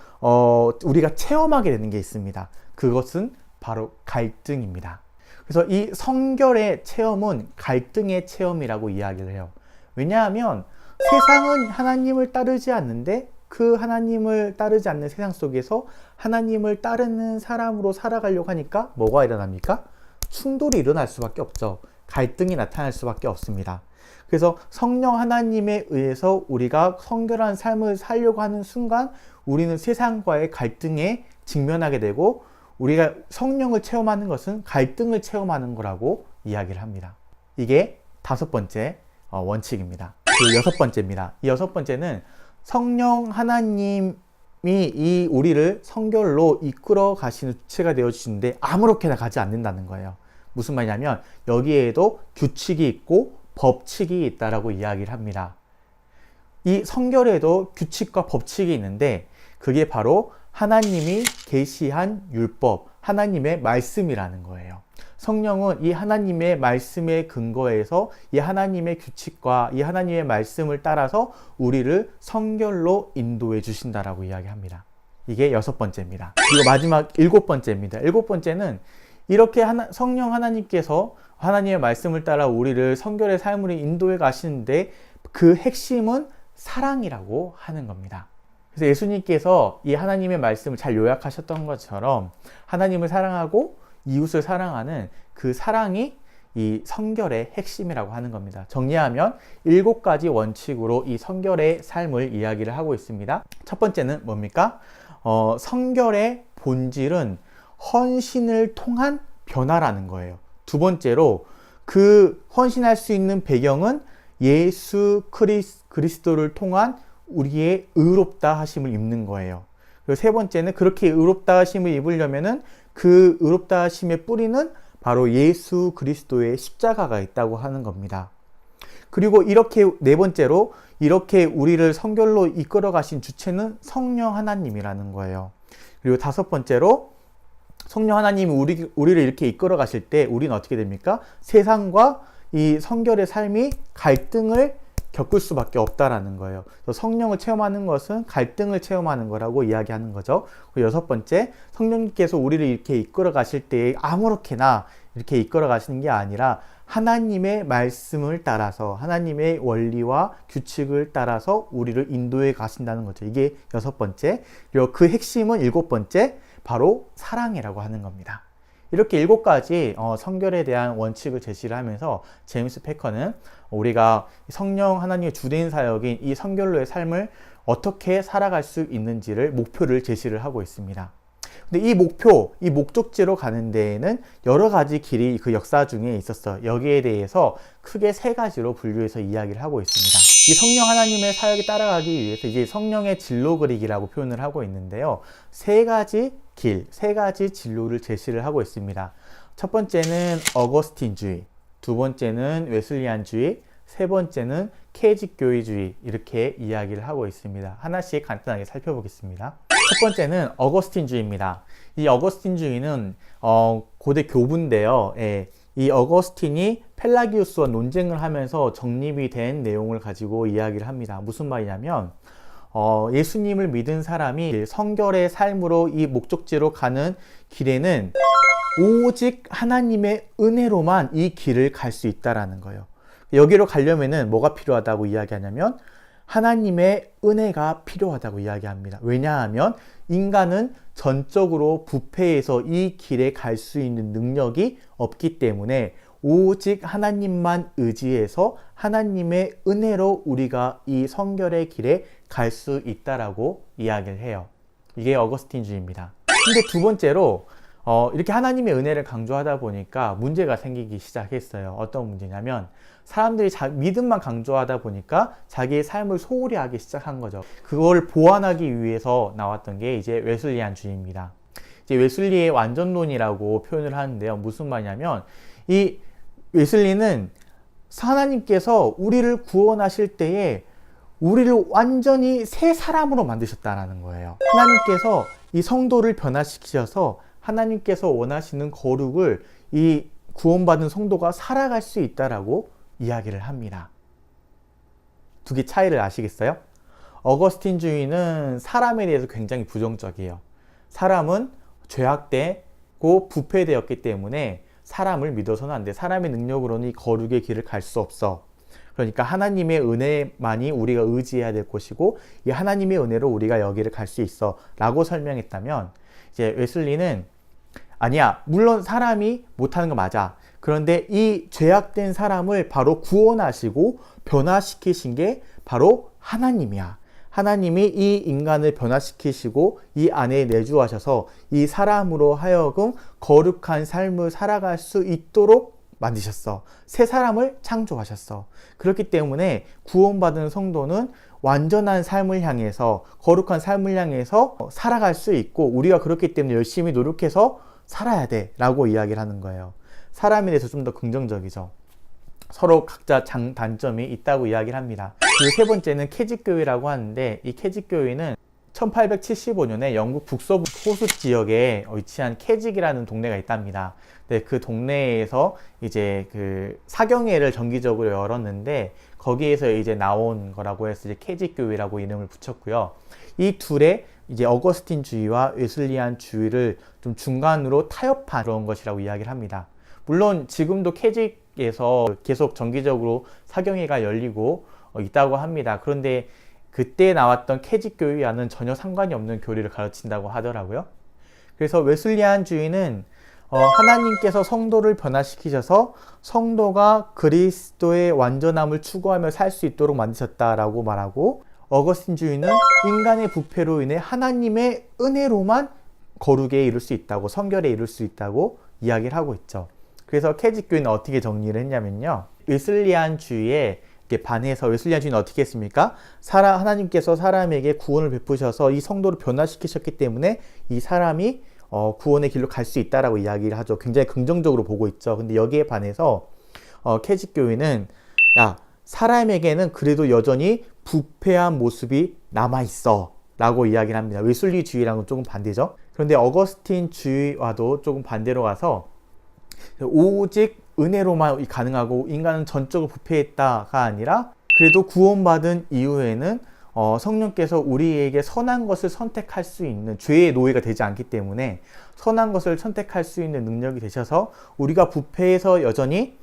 우리가 체험하게 되는 게 있습니다. 그것은 바로 갈등입니다. 그래서 이 성결의 체험은 갈등의 체험이라고 이야기를 해요. 왜냐하면 세상은 하나님을 따르지 않는데 그 하나님을 따르지 않는 세상 속에서 하나님을 따르는 사람으로 살아가려고 하니까 뭐가 일어납니까? 충돌이 일어날 수밖에 없죠. 갈등이 나타날 수밖에 없습니다. 그래서 성령 하나님에 의해서 우리가 성결한 삶을 살려고 하는 순간 우리는 세상과의 갈등에 직면하게 되고, 우리가 성령을 체험하는 것은 갈등을 체험하는 거라고 이야기를 합니다. 이게 5번째 원칙입니다. 그리고 6번째입니다. 이 6번째는 성령 하나님이 우리를 성결로 이끌어 가시는 주체가 되어 주시는데 아무렇게나 가지 않는다는 거예요. 무슨 말이냐면 여기에도 규칙이 있고 법칙이 있다라고 이야기를 합니다. 이 성결에도 규칙과 법칙이 있는데 그게 바로 하나님이 계시한 율법, 하나님의 말씀이라는 거예요. 성령은 이 하나님의 말씀에 근거해서 이 하나님의 규칙과 이 하나님의 말씀을 따라서 우리를 성결로 인도해 주신다라고 이야기합니다. 이게 6번째입니다. 그리고 마지막 7번째입니다. 7번째는 이렇게 성령 하나님께서 하나님의 말씀을 따라 우리를 성결의 삶으로 인도해 가시는데 그 핵심은 사랑이라고 하는 겁니다. 그래서 예수님께서 이 하나님의 말씀을 잘 요약하셨던 것처럼 하나님을 사랑하고 이웃을 사랑하는 그 사랑이 이 성결의 핵심이라고 하는 겁니다. 정리하면 7가지 원칙으로 이 성결의 삶을 이야기를 하고 있습니다. 첫 번째는 뭡니까? 성결의 본질은 헌신을 통한 변화라는 거예요. 두 번째로 그 헌신할 수 있는 배경은 예수 그리스도를 통한 우리의 의롭다 하심을 입는 거예요. 그리고 세 번째는 그렇게 의롭다 하심을 입으려면은 그 의롭다 하심의 뿌리는 바로 예수 그리스도의 십자가가 있다고 하는 겁니다. 그리고 이렇게 네 번째로 이렇게 우리를 성결로 이끌어 가신 주체는 성령 하나님이라는 거예요. 그리고 5번째로 성령 하나님이 우리를 이렇게 이끌어 가실 때 우리는 어떻게 됩니까? 세상과 이 성결의 삶이 갈등을 겪을 수밖에 없다라는 거예요. 성령을 체험하는 것은 갈등을 체험하는 거라고 이야기하는 거죠. 그리고 6번째, 성령님께서 우리를 이렇게 이끌어 가실 때 아무렇게나 이렇게 이끌어 가시는 게 아니라 하나님의 말씀을 따라서 하나님의 원리와 규칙을 따라서 우리를 인도해 가신다는 거죠. 이게 6번째. 그리고 그 핵심은 7번째, 바로 사랑이라고 하는 겁니다. 이렇게 7가지 성결에 대한 원칙을 제시를 하면서 제임스 패커는 우리가 성령 하나님의 주된 사역인 이 성결로의 삶을 어떻게 살아갈 수 있는지를 목표를 제시를 하고 있습니다. 근데 이 목표, 이 목적지로 가는 데에는 여러 가지 길이 그 역사 중에 있었어요. 여기에 대해서 크게 3가지로 분류해서 이야기를 하고 있습니다. 이 성령 하나님의 사역에 따라가기 위해서 이제 성령의 진로 그리기라고 표현을 하고 있는데요. 3가지 길, 3가지 진로를 제시를 하고 있습니다. 첫 번째는 어거스틴주의, 두 번째는 웨슬리안주의, 세 번째는 케이직교회주의, 이렇게 이야기를 하고 있습니다. 하나씩 간단하게 살펴보겠습니다. 첫 번째는 어거스틴주의입니다. 이 어거스틴주의는 고대 교부인데요. 이 어거스틴이 펠라기우스와 논쟁을 하면서 정립이 된 내용을 가지고 이야기를 합니다. 무슨 말이냐면 예수님을 믿은 사람이 성결의 삶으로 이 목적지로 가는 길에는 오직 하나님의 은혜로만 이 길을 갈 수 있다라는 거예요. 여기로 가려면은 뭐가 필요하다고 이야기하냐면 하나님의 은혜가 필요하다고 이야기합니다. 왜냐하면 인간은 전적으로 부패해서 이 길에 갈 수 있는 능력이 없기 때문에 오직 하나님만 의지해서 하나님의 은혜로 우리가 이 성결의 길에 갈 수 있다라고 이야기를 해요. 이게 어거스틴주의입니다. 근데 두 번째로 이렇게 하나님의 은혜를 강조하다 보니까 문제가 생기기 시작했어요. 어떤 문제냐면 사람들이 믿음만 강조하다 보니까 자기의 삶을 소홀히 하기 시작한 거죠. 그걸 보완하기 위해서 나왔던 게 이제 웨슬리안주의입니다. 이제 웨슬리의 완전론이라고 표현을 하는데요. 무슨 말이냐면 이 웨슬리는 하나님께서 우리를 구원하실 때에 우리를 완전히 새 사람으로 만드셨다는 거예요. 하나님께서 이 성도를 변화시키셔서 하나님께서 원하시는 거룩을 이 구원받은 성도가 살아갈 수 있다라고 이야기를 합니다. 두 개 차이를 아시겠어요? 어거스틴주의는 사람에 대해서 굉장히 부정적이에요. 사람은 죄악되고 부패되었기 때문에 사람을 믿어서는 안 돼. 사람의 능력으로는 이 거룩의 길을 갈 수 없어. 그러니까 하나님의 은혜만이 우리가 의지해야 될 것이고 이 하나님의 은혜로 우리가 여기를 갈 수 있어 라고 설명했다면, 이제 웨슬리는 아니야, 물론 사람이 못하는 거 맞아. 그런데 이 죄악된 사람을 바로 구원하시고 변화시키신 게 바로 하나님이야. 하나님이 이 인간을 변화시키시고 이 안에 내주하셔서 이 사람으로 하여금 거룩한 삶을 살아갈 수 있도록 만드셨어. 새 사람을 창조하셨어. 그렇기 때문에 구원받은 성도는 완전한 삶을 향해서, 거룩한 삶을 향해서 살아갈 수 있고, 우리가 그렇기 때문에 열심히 노력해서 살아야 돼 라고 이야기를 하는 거예요. 사람에 대해서 좀 더 긍정적이죠. 서로 각자 장단점이 있다고 이야기를 합니다. 그리고 세 번째는 캐직교회라고 하는데, 이 캐직교회는 1875년에 영국 북서부 호수 지역에 위치한 캐직이라는 동네가 있답니다. 네, 그 동네에서 이제 그 사경회를 정기적으로 열었는데, 거기에서 이제 나온 거라고 해서 이제 캐직교회라고 이름을 붙였고요. 이 둘의 이제 어거스틴 주의와 웨슬리안 주의를 좀 중간으로 타협한 그런 것이라고 이야기를 합니다. 물론 지금도 캐직에서 계속 정기적으로 사경회가 열리고 있다고 합니다. 그런데 그때 나왔던 캐직 교회와는 전혀 상관이 없는 교리를 가르친다고 하더라고요. 그래서 웨슬리안 주의는 하나님께서 성도를 변화시키셔서 성도가 그리스도의 완전함을 추구하며 살 수 있도록 만드셨다라고 말하고, 어거스틴 주의는 인간의 부패로 인해 하나님의 은혜로만 거룩에 이룰 수 있다고, 성결에 이룰 수 있다고 이야기를 하고 있죠. 그래서 캐직교회는 어떻게 정리를 했냐면요, 웨슬리안 주의에 반해서 웨슬리안 주의는 어떻게 했습니까? 하나님께서 사람에게 구원을 베푸셔서 이 성도를 변화시키셨기 때문에 이 사람이 구원의 길로 갈 수 있다라고 이야기를 하죠. 굉장히 긍정적으로 보고 있죠. 근데 여기에 반해서 캐직교회는 야, 사람에게는 그래도 여전히 부패한 모습이 남아있어 라고 이야기를 합니다. 웨슬리 주의랑은 조금 반대죠. 그런데 어거스틴 주의와도 조금 반대로 가서 오직 은혜로만 가능하고 인간은 전적으로 부패했다가 아니라 그래도 구원받은 이후에는 성령께서 우리에게 선한 것을 선택할 수 있는, 죄의 노예가 되지 않기 때문에 선한 것을 선택할 수 있는 능력이 되셔서 우리가 부패해서 여전히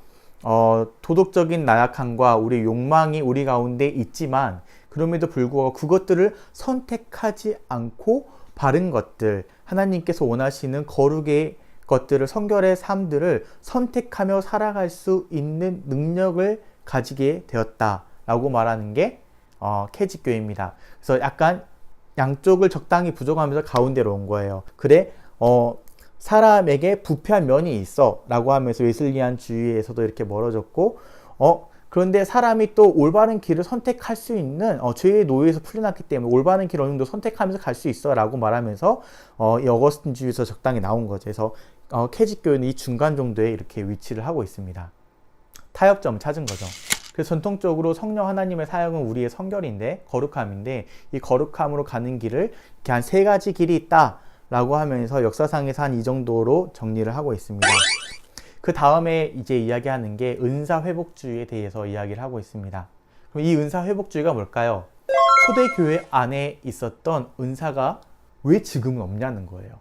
도덕적인 나약함과 우리 욕망이 우리 가운데 있지만 그럼에도 불구하고 그것들을 선택하지 않고 바른 것들, 하나님께서 원하시는 거룩의 것들을, 성결의 삶들을 선택하며 살아갈 수 있는 능력을 가지게 되었다라고 말하는 게 캐직교회입니다. 그래서 약간 양쪽을 적당히 부정하면서 가운데로 온 거예요. 그래, 사람에게 부패한 면이 있어 라고 하면서 웨슬리안 주의에서도 이렇게 멀어졌고, 그런데 사람이 또 올바른 길을 선택할 수 있는, 죄의 노예에서 풀려났기 때문에 올바른 길을 어느 정도 선택하면서 갈 수 있어 라고 말하면서 이 어거스틴 주의에서 적당히 나온 거죠. 그래서 캐직교회는 이 중간 정도에 이렇게 위치를 하고 있습니다. 타협점을 찾은 거죠. 그래서 전통적으로 성령 하나님의 사역은 우리의 성결인데, 거룩함인데, 이 거룩함으로 가는 길을 이렇게 한 세 가지 길이 있다 라고 하면서 역사상에서 한 이 정도로 정리를 하고 있습니다. 그 다음에 이제 이야기하는 게 은사회복주의에 대해서 이야기를 하고 있습니다. 그럼 이 은사회복주의가 뭘까요? 초대교회 안에 있었던 은사가 왜 지금은 없냐는 거예요.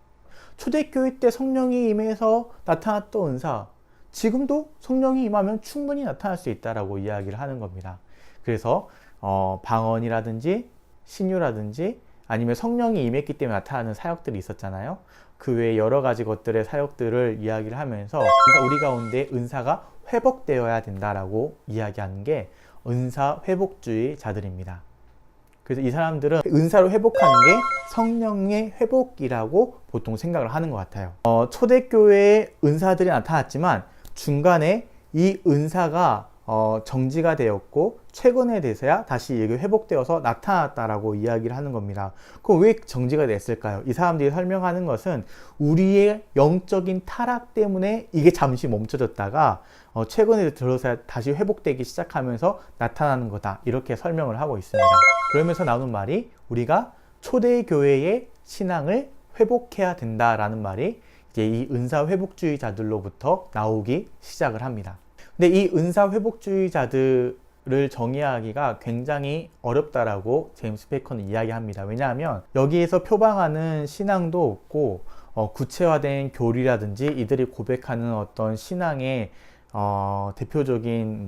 초대교회 때 성령이 임해서 나타났던 은사, 지금도 성령이 임하면 충분히 나타날 수 있다라고 이야기를 하는 겁니다. 그래서 방언이라든지 신유라든지 아니면 성령이 임했기 때문에 나타나는 사역들이 있었잖아요. 그 외에 여러 가지 것들의 사역들을 이야기를 하면서 우리 가운데 은사가 회복되어야 된다라고 이야기하는 게 은사 회복주의자들입니다. 그래서 이 사람들은 은사로 회복하는 게 성령의 회복이라고 보통 생각을 하는 것 같아요. 초대교회에 은사들이 나타났지만 중간에 이 은사가 정지가 되었고 최근에 돼서야 다시 이게 회복되어서 나타났다라고 이야기를 하는 겁니다. 그럼 왜 정지가 됐을까요? 이 사람들이 설명하는 것은 우리의 영적인 타락 때문에 이게 잠시 멈춰졌다가 최근에 들어서 다시 회복되기 시작하면서 나타나는 거다, 이렇게 설명을 하고 있습니다. 그러면서 나오는 말이 우리가 초대교회의 신앙을 회복해야 된다라는 말이 이제 이 은사 회복주의자들로부터 나오기 시작을 합니다. 근데 이 은사 회복주의자들을 정의하기가 굉장히 어렵다라고 제임스 베이컨은 이야기합니다. 왜냐하면 여기에서 표방하는 신앙도 없고 구체화된 교리라든지 이들이 고백하는 어떤 신앙의 대표적인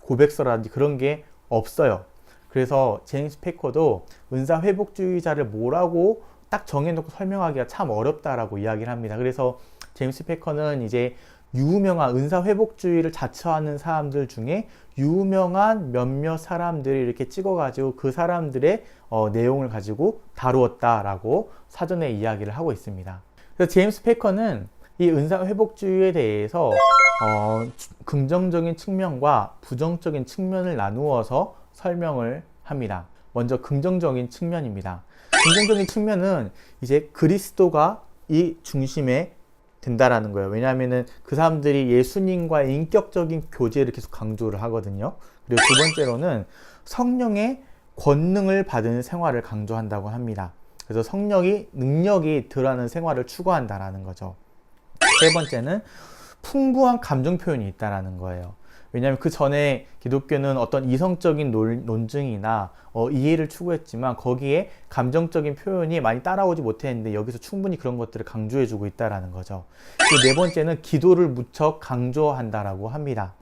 고백서라든지 그런 게 없어요. 그래서 제임스 패커도 은사 회복주의자를 뭐라고 딱 정해놓고 설명하기가 참 어렵다라고 이야기를 합니다. 그래서 제임스 패커는 이제 유명한 은사 회복주의를 자처하는 사람들 중에 유명한 몇몇 사람들을 이렇게 찍어가지고 그 사람들의 내용을 가지고 다루었다라고 사전에 이야기를 하고 있습니다. 그래서 제임스 패커는 이 은사 회복주의에 대해서 긍정적인 측면과 부정적인 측면을 나누어서 설명을 합니다. 먼저 긍정적인 측면입니다. 긍정적인 측면은 이제 그리스도가 이 중심에 된다라는 거예요. 왜냐하면은 그 사람들이 예수님과의 인격적인 교제를 계속 강조를 하거든요. 그리고 두 번째로는 성령의 권능을 받은 생활을 강조한다고 합니다. 그래서 성령이 능력이 드러나는 생활을 추구한다라는 거죠. 세 번째는 풍부한 감정 표현이 있다라는 거예요. 왜냐하면 그 전에 기독교는 어떤 이성적인 논증이나 이해를 추구했지만 거기에 감정적인 표현이 많이 따라오지 못했는데 여기서 충분히 그런 것들을 강조해주고 있다라는 거죠. 그리고 네 번째는 기도를 무척 강조한다라고 합니다.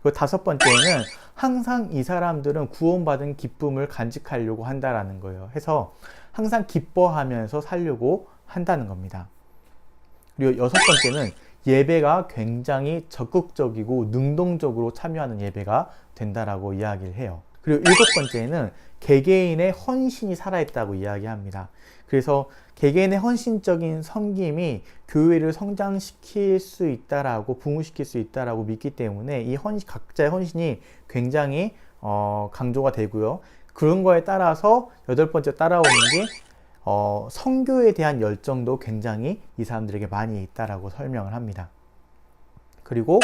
그리고 다섯 번째는 항상 이 사람들은 구원받은 기쁨을 간직하려고 한다라는 거예요. 해서 항상 기뻐하면서 살려고 한다는 겁니다. 그리고 여섯 번째는 예배가 굉장히 적극적이고 능동적으로 참여하는 예배가 된다라고 이야기를 해요. 그리고 일곱 번째는 개개인의 헌신이 살아있다고 이야기합니다. 그래서 개개인의 헌신적인 섬김이 교회를 성장시킬 수 있다라고 부흥시킬 수 있다라고 믿기 때문에 이 각자의 헌신이 굉장히 강조가 되고요. 그런 거에 따라서 여덟 번째 따라오는 게 선교에 대한 열정도 굉장히 이 사람들에게 많이 있다라고 설명을 합니다. 그리고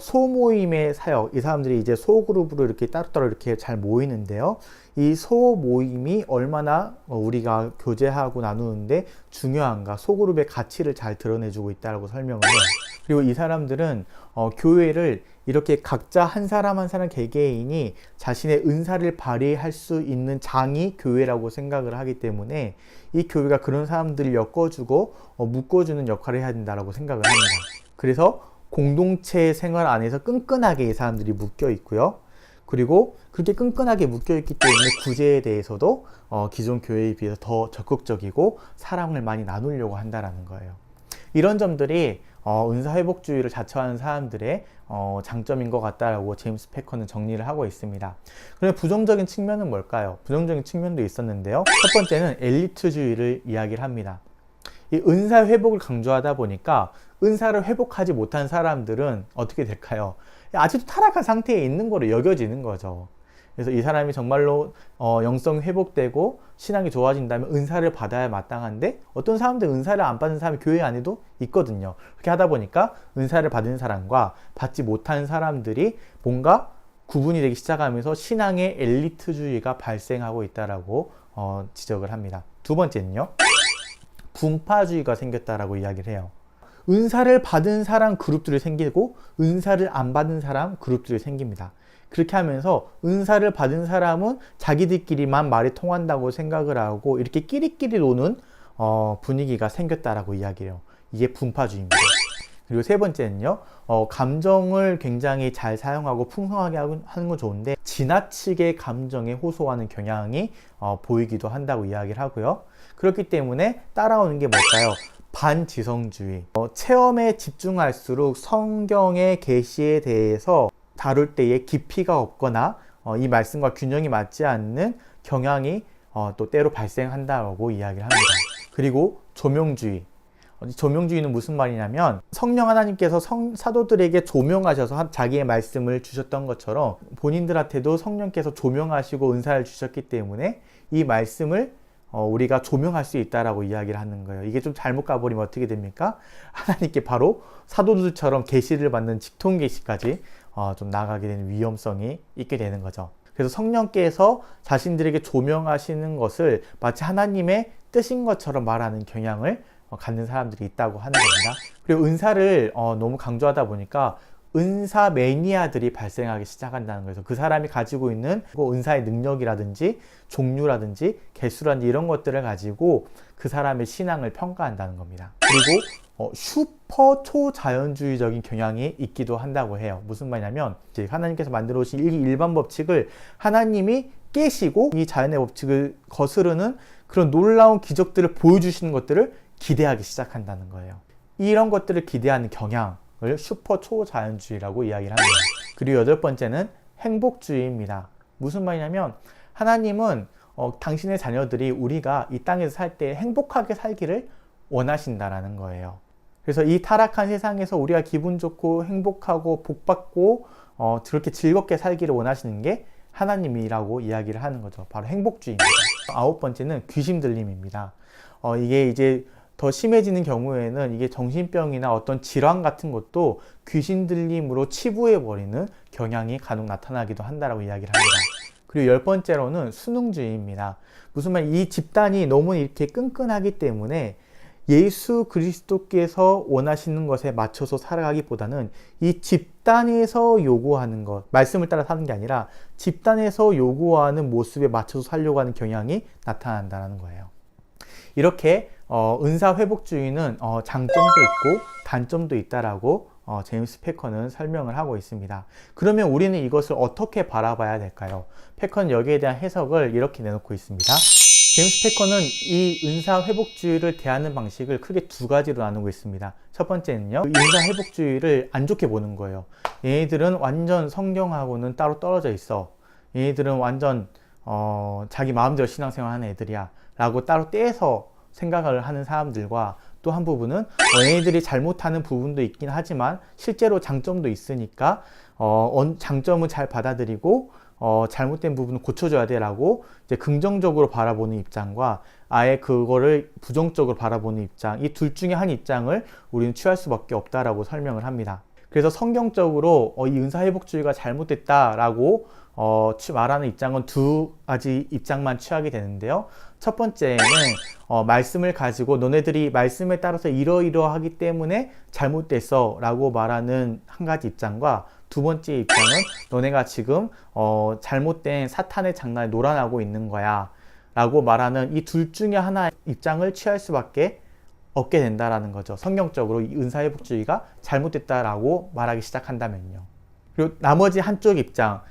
소모임의 사역, 이 사람들이 이제 소그룹으로 이렇게 따로따로 이렇게 잘 모이는데요. 이 소모임이 얼마나 우리가 교제하고 나누는데 중요한가, 소그룹의 가치를 잘 드러내주고 있다고 설명을 해요. 그리고 이 사람들은 교회를 이렇게 각자 한 사람 한 사람 개개인이 자신의 은사를 발휘할 수 있는 장이 교회라고 생각을 하기 때문에 이 교회가 그런 사람들을 엮어주고 묶어주는 역할을 해야 된다고 생각을 합니다. 그래서 공동체 생활 안에서 끈끈하게 이 사람들이 묶여 있고요. 그리고 그렇게 끈끈하게 묶여 있기 때문에 구제에 대해서도 기존 교회에 비해서 더 적극적이고 사랑을 많이 나누려고 한다는 거예요. 이런 점들이 은사회복주의를 자처하는 사람들의 장점인 것 같다라고 제임스 패커는 정리를 하고 있습니다. 그럼 부정적인 측면은 뭘까요? 부정적인 측면도 있었는데요. 첫 번째는 엘리트주의를 이야기를 합니다. 이 은사 회복을 강조하다 보니까 은사를 회복하지 못한 사람들은 어떻게 될까요? 아직도 타락한 상태에 있는 거로 여겨지는 거죠. 그래서 이 사람이 정말로 영성이 회복되고 신앙이 좋아진다면 은사를 받아야 마땅한데 어떤 사람들은 은사를 안 받는 사람이 교회 안에도 있거든요. 그렇게 하다 보니까 은사를 받은 사람과 받지 못한 사람들이 뭔가 구분이 되기 시작하면서 신앙의 엘리트주의가 발생하고 있다라고 지적을 합니다. 두 번째는요, 분파주의가 생겼다라고 이야기를 해요. 은사를 받은 사람 그룹들이 생기고 은사를 안 받은 사람 그룹들이 생깁니다. 그렇게 하면서 은사를 받은 사람은 자기들끼리만 말이 통한다고 생각을 하고 이렇게 끼리끼리 노는 분위기가 생겼다라고 이야기해요. 이게 분파주의입니다. 그리고 세 번째는요, 감정을 굉장히 잘 사용하고 풍성하게 하는 건 좋은데 지나치게 감정에 호소하는 경향이 보이기도 한다고 이야기를 하고요. 그렇기 때문에 따라오는 게 뭘까요? 반지성주의. 체험에 집중할수록 성경의 계시에 대해서 다룰 때에 깊이가 없거나 이 말씀과 균형이 맞지 않는 경향이 또 때로 발생한다고 이야기를 합니다. 그리고 조명주의. 조명주의는 무슨 말이냐면 성령 하나님께서 사도들에게 조명하셔서 자기의 말씀을 주셨던 것처럼 본인들한테도 성령께서 조명하시고 은사를 주셨기 때문에 이 말씀을 우리가 조명할 수 있다라고 이야기를 하는 거예요. 이게 좀 잘못 가버리면 어떻게 됩니까? 하나님께 바로 사도들처럼 계시를 받는 직통 계시까지 좀 나아가게 되는 위험성이 있게 되는 거죠. 그래서 성령께서 자신들에게 조명하시는 것을 마치 하나님의 뜻인 것처럼 말하는 경향을 갖는 사람들이 있다고 하는 겁니다. 그리고 은사를 너무 강조하다 보니까 은사 매니아들이 발생하기 시작한다는 거예요. 그 사람이 가지고 있는 은사의 능력이라든지 종류라든지 개수라든지 이런 것들을 가지고 그 사람의 신앙을 평가한다는 겁니다. 그리고 슈퍼 초자연주의적인 경향이 있기도 한다고 해요. 무슨 말이냐면 하나님께서 만들어 오신 일반 법칙을 하나님이 깨시고 이 자연의 법칙을 거스르는 그런 놀라운 기적들을 보여주시는 것들을 기대하기 시작한다는 거예요. 이런 것들을 기대하는 경향을 슈퍼 초자연주의라고 이야기를 합니다. 그리고 8번째는 행복주의입니다. 무슨 말이냐면 하나님은 당신의 자녀들이 우리가 이 땅에서 살 때 행복하게 살기를 원하신다라는 거예요. 그래서 이 타락한 세상에서 우리가 기분 좋고 행복하고 복받고 그렇게 즐겁게 살기를 원하시는 게 하나님이라고 이야기를 하는 거죠. 바로 행복주의입니다. 9번째는 귀신 들림입니다. 이게 이제 더 심해지는 경우에는 이게 정신병이나 어떤 질환 같은 것도 귀신 들림으로 치부해버리는 경향이 간혹 나타나기도 한다라고 이야기를 합니다. 그리고 10번째로는 순응주의입니다. 무슨 말, 이 집단이 너무 이렇게 끈끈하기 때문에 예수 그리스도께서 원하시는 것에 맞춰서 살아가기보다는 이 집단에서 요구하는 것, 말씀을 따라 사는 게 아니라 집단에서 요구하는 모습에 맞춰서 살려고 하는 경향이 나타난다는 거예요. 이렇게 은사회복주의는 장점도 있고 단점도 있다라고 제임스 패커는 설명을 하고 있습니다. 그러면 우리는 이것을 어떻게 바라봐야 될까요? 패커는 여기에 대한 해석을 이렇게 내놓고 있습니다. 제임스 패커는 이 은사회복주의를 대하는 방식을 크게 2가지로 나누고 있습니다. 첫 번째는요, 은사회복주의를 안 좋게 보는 거예요. 얘네들은 완전 성경하고는 따로 떨어져 있어. 얘네들은 완전 자기 마음대로 신앙생활 하는 애들이야 라고 따로 떼서 생각을 하는 사람들과, 또 한 부분은 얘네들이 잘못하는 부분도 있긴 하지만 실제로 장점도 있으니까 장점은 잘 받아들이고 잘못된 부분은 고쳐줘야 돼 라고 이제 긍정적으로 바라보는 입장과, 아예 그거를 부정적으로 바라보는 입장, 이 둘 중에 한 입장을 우리는 취할 수밖에 없다라고 설명을 합니다. 그래서 성경적으로 이 은사회복주의가 잘못됐다라고 말하는 입장은 2가지 입장만 취하게 되는데요. 첫 번째는 말씀을 가지고 너네들이 말씀에 따라서 이러이러하기 때문에 잘못됐어 라고 말하는 한 가지 입장과, 2번째 입장은 너네가 지금 잘못된 사탄의 장난에 놀아나고 있는 거야 라고 말하는 이 둘 중에 하나의 입장을 취할 수밖에 없게 된다라는 거죠. 성경적으로 이 은사회복주의가 잘못됐다라고 말하기 시작한다면요. 그리고 나머지 한쪽 입장,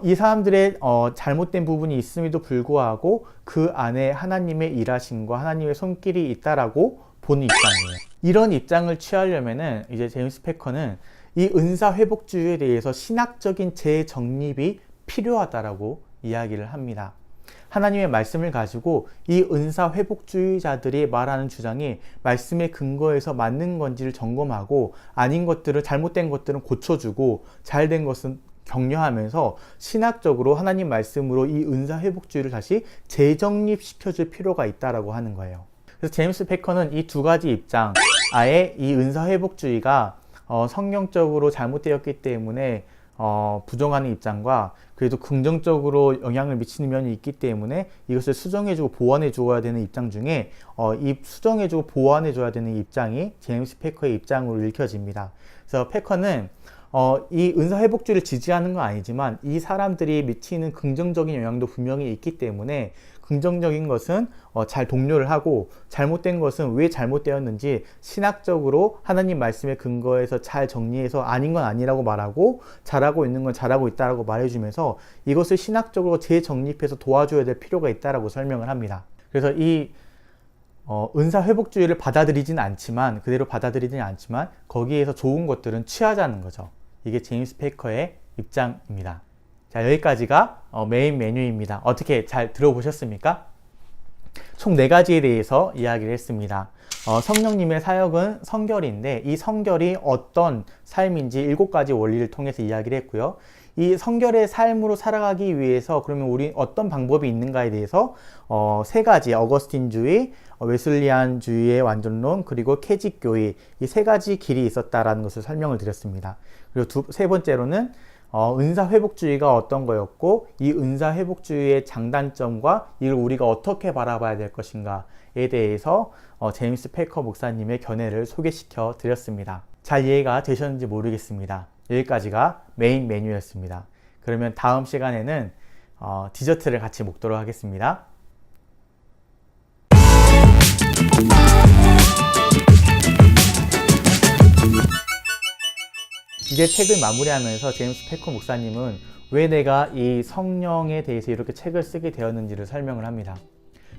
이 사람들의 잘못된 부분이 있음에도 불구하고 그 안에 하나님의 일하심과 하나님의 손길이 있다라고 보는 입장이에요. 이런 입장을 취하려면은 이제 제임스 패커는 이 은사회복주의에 대해서 신학적인 재정립이 필요하다라고 이야기를 합니다. 하나님의 말씀을 가지고 이 은사회복주의자들이 말하는 주장이 말씀의 근거에서 맞는 건지를 점검하고, 아닌 것들을, 잘못된 것들은 고쳐주고 잘된 것은 격려하면서 신학적으로 하나님 말씀으로 이 은사회복주의를 다시 재정립시켜줄 필요가 있다라고 하는 거예요. 그래서 제임스 패커는 이 2가지 입장, 아예 이 은사회복주의가 성경적으로 잘못되었기 때문에 부정하는 입장과, 그래도 긍정적으로 영향을 미치는 면이 있기 때문에 이것을 수정해주고 보완해줘야 되는 입장 중에 이 수정해주고 보완해줘야 되는 입장이 제임스 패커의 입장으로 읽혀집니다. 그래서 패커는 이 은사회복주의를 지지하는 건 아니지만 이 사람들이 미치는 긍정적인 영향도 분명히 있기 때문에 긍정적인 것은 잘 독려를 하고, 잘못된 것은 왜 잘못되었는지 신학적으로 하나님 말씀의 근거에서 잘 정리해서 아닌 건 아니라고 말하고, 잘하고 있는 건 잘하고 있다라고 말해주면서 이것을 신학적으로 재정립해서 도와줘야 될 필요가 있다라고 설명을 합니다. 그래서 이 은사회복주의를 받아들이지는 않지만, 그대로 받아들이지는 않지만 거기에서 좋은 것들은 취하자는 거죠. 이게 제임스 패커의 입장입니다. 자, 여기까지가 메인 메뉴입니다. 어떻게 잘 들어보셨습니까? 총 4가지에 대해서 이야기를 했습니다. 성령님의 사역은 성결인데, 이 성결이 어떤 삶인지 7가지 원리를 통해서 이야기를 했고요. 이 성결의 삶으로 살아가기 위해서 그러면 우리 어떤 방법이 있는가에 대해서 3가지, 어거스틴주의, 웨슬리안주의의 완전론, 그리고 캐직교의, 이 3가지 길이 있었다라는 것을 설명을 드렸습니다. 그리고 3번째로는 은사회복주의가 어떤 거였고, 이 은사회복주의의 장단점과 이걸 우리가 어떻게 바라봐야 될 것인가에 대해서 제임스 패커 목사님의 견해를 소개시켜 드렸습니다. 잘 이해가 되셨는지 모르겠습니다. 여기까지가 메인 메뉴였습니다. 그러면 다음 시간에는 디저트를 같이 먹도록 하겠습니다. 이제 책을 마무리하면서 제임스 패커 목사님은 왜 내가 이 성령에 대해서 이렇게 책을 쓰게 되었는지를 설명을 합니다.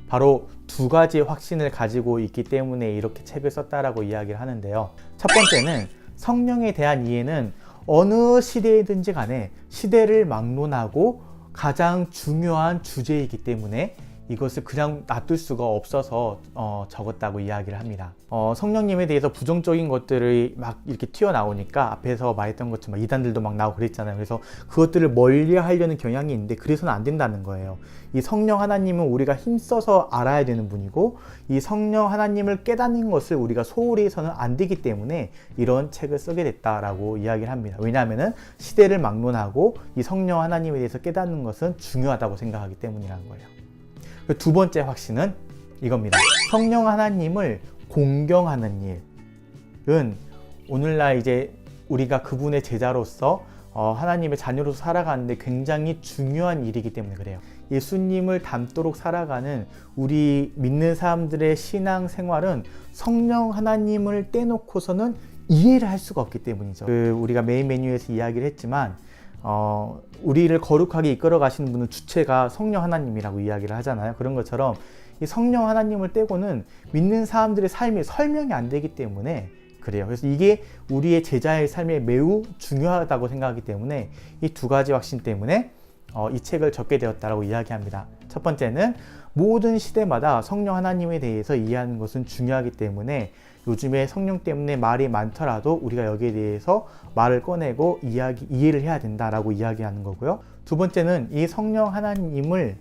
바로 두 가지의 확신을 가지고 있기 때문에 이렇게 책을 썼다라고 이야기를 하는데요. 첫 번째는 성령에 대한 이해는 어느 시대이든지 간에 시대를 막론하고 가장 중요한 주제이기 때문에 이것을 그냥 놔둘 수가 없어서 적었다고 이야기를 합니다. 성령님에 대해서 부정적인 것들이 막 이렇게 튀어나오니까 앞에서 말했던 것처럼 이단들도 막 나오고 그랬잖아요. 그래서 그것들을 멀리 하려는 경향이 있는데 그래서는 안 된다는 거예요. 이 성령 하나님은 우리가 힘써서 알아야 되는 분이고 이 성령 하나님을 깨닫는 것을 우리가 소홀히 해서는 안 되기 때문에 이런 책을 쓰게 됐다라고 이야기를 합니다. 왜냐하면 시대를 막론하고 이 성령 하나님에 대해서 깨닫는 것은 중요하다고 생각하기 때문이라는 거예요. 두 번째 확신은 이겁니다. 성령 하나님을 공경하는 일은 오늘날 이제 우리가 그분의 제자로서 하나님의 자녀로서 살아가는데 굉장히 중요한 일이기 때문에 그래요. 예수님을 닮도록 살아가는 우리 믿는 사람들의 신앙 생활은 성령 하나님을 떼놓고서는 이해를 할 수가 없기 때문이죠. 우리가 메인 메뉴에서 이야기를 했지만 우리를 거룩하게 이끌어 가시는 분은 주체가 성령 하나님이라고 이야기를 하잖아요. 그런 것처럼 이 성령 하나님을 떼고는 믿는 사람들의 삶이 설명이 안 되기 때문에 그래요. 그래서 이게 우리의 제자의 삶에 매우 중요하다고 생각하기 때문에 이 두 가지 확신 때문에 이 책을 적게 되었다고 이야기합니다. 첫 번째는 모든 시대마다 성령 하나님에 대해서 이해하는 것은 중요하기 때문에 요즘에 성령 때문에 말이 많더라도 우리가 여기에 대해서 말을 꺼내고 이해를 해야 된다라고 이야기하는 거고요. 두 번째는 이 성령 하나님을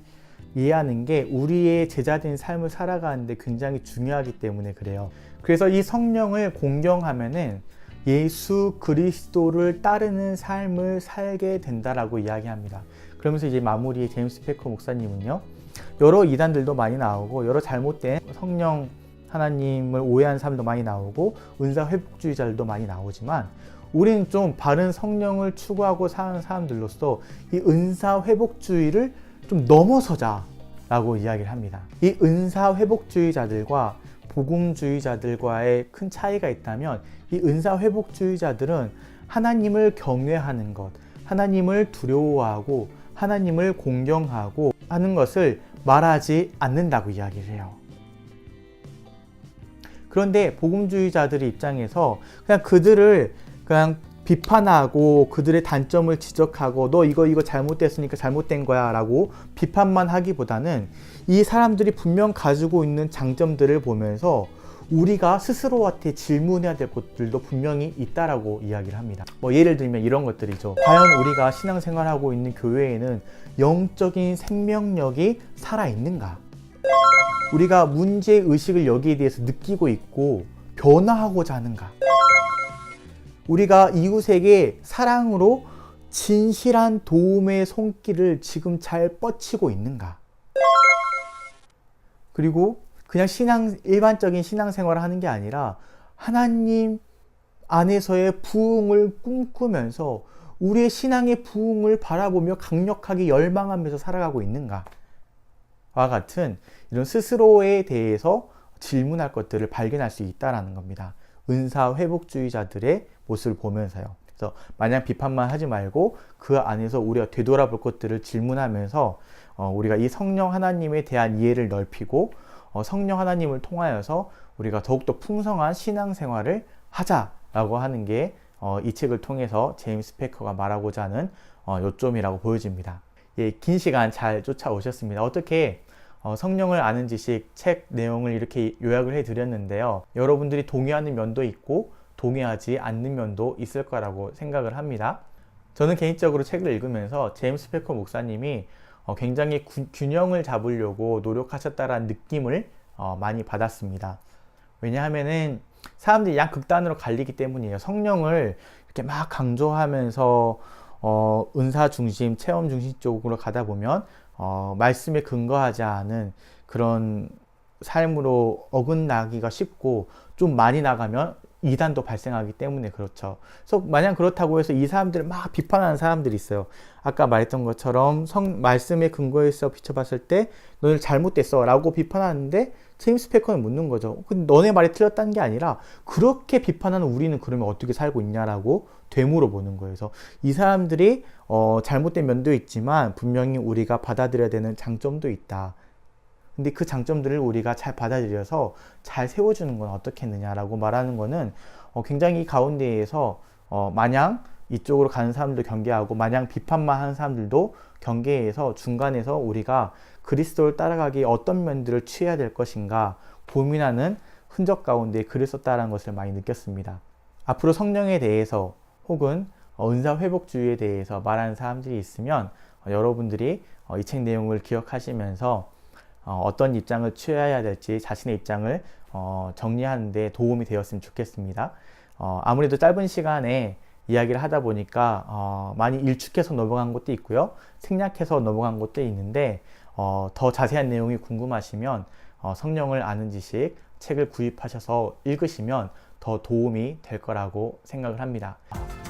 이해하는 게 우리의 제자된 삶을 살아가는데 굉장히 중요하기 때문에 그래요. 그래서 이 성령을 공경하면은 예수 그리스도를 따르는 삶을 살게 된다라고 이야기합니다. 그러면서 이제 마무리에 제임스 패커 목사님은요, 여러 이단들도 많이 나오고 여러 잘못된 성령 하나님을 오해한 사람도 많이 나오고 은사 회복주의자들도 많이 나오지만 우리는 좀 바른 성령을 추구하고 사는 사람들로서 이 은사 회복주의를 좀 넘어서자 라고 이야기를 합니다. 이 은사 회복주의자들과 복음주의자들과의 큰 차이가 있다면 이 은사 회복주의자들은 하나님을 경외하는 것, 하나님을 두려워하고 하나님을 공경하고 하는 것을 말하지 않는다고 이야기를 해요. 그런데 복음주의자들의 입장에서 그냥 그들을 그냥 비판하고 그들의 단점을 지적하고 너 이거 잘못됐으니까 잘못된 거야 라고 비판만 하기보다는 이 사람들이 분명 가지고 있는 장점들을 보면서 우리가 스스로한테 질문해야 될 것들도 분명히 있다라고 이야기를 합니다. 예를 들면 이런 것들이죠. 과연 우리가 신앙생활하고 있는 교회에는 영적인 생명력이 살아있는가? 우리가 문제의식을 여기에 대해서 느끼고 있고 변화하고자 하는가? 우리가 이웃에게 사랑으로 진실한 도움의 손길을 지금 잘 뻗치고 있는가? 그리고 그냥 일반적인 신앙생활을 하는 게 아니라 하나님 안에서의 부흥을 꿈꾸면서 우리의 신앙의 부흥을 바라보며 강력하게 열망하면서 살아가고 있는가? 와 같은 이런 스스로에 대해서 질문할 것들을 발견할 수 있다는 겁니다. 은사 회복주의자들의 모습을 보면서요. 그래서 마냥 비판만 하지 말고 그 안에서 우리가 되돌아볼 것들을 질문하면서 우리가 이 성령 하나님에 대한 이해를 넓히고 성령 하나님을 통하여서 우리가 더욱더 풍성한 신앙생활을 하자라고 하는 게 이 책을 통해서 제임스 패커가 말하고자 하는 요점이라고 보여집니다. 예, 긴 시간 잘 쫓아오셨습니다. 어떻게 성령을 아는 지식 책 내용을 이렇게 요약을 해드렸는데요. 여러분들이 동의하는 면도 있고 동의하지 않는 면도 있을 거라고 생각을 합니다. 저는 개인적으로 책을 읽으면서 제임스 패커 목사님이 굉장히 균형을 잡으려고 노력하셨다라는 느낌을 많이 받았습니다. 왜냐하면은 사람들이 양극단으로 갈리기 때문이에요. 성령을 이렇게 막 강조하면서 은사 중심, 체험 중심 쪽으로 가다 보면 말씀에 근거하지 않은 그런 삶으로 어긋나기가 쉽고 좀 많이 나가면 이단도 발생하기 때문에 그렇죠. 그래서 만약 그렇다고 해서 이 사람들을 막 비판하는 사람들이 있어요. 아까 말했던 것처럼 말씀에 근거해서 비춰봤을 때 너는 잘못됐어 라고 비판하는데 제임스 패커는 묻는 거죠. 근데 너네 말이 틀렸다는 게 아니라 그렇게 비판하는 우리는 그러면 어떻게 살고 있냐라고 되물어보는 거예요. 그래서 이 사람들이 잘못된 면도 있지만 분명히 우리가 받아들여야 되는 장점도 있다. 근데 그 장점들을 우리가 잘 받아들여서 잘 세워주는 건 어떻겠느냐라고 말하는 거는 굉장히 가운데에서 마냥 이쪽으로 가는 사람들도 경계하고 마냥 비판만 하는 사람들도 경계해서 중간에서 우리가 그리스도를 따라가기 어떤 면들을 취해야 될 것인가 고민하는 흔적 가운데 글을 썼다는 것을 많이 느꼈습니다. 앞으로 성령에 대해서 혹은 은사 회복주의에 대해서 말하는 사람들이 있으면 여러분들이 이 책 내용을 기억하시면서 어떤 입장을 취해야 될지 자신의 입장을 정리하는 데 도움이 되었으면 좋겠습니다. 아무래도 짧은 시간에 이야기를 하다 보니까 많이 일축해서 넘어간 것도 있고요. 생략해서 넘어간 것도 있는데 더 자세한 내용이 궁금하시면 성령을 아는 지식 책을 구입하셔서 읽으시면 더 도움이 될 거라고 생각을 합니다.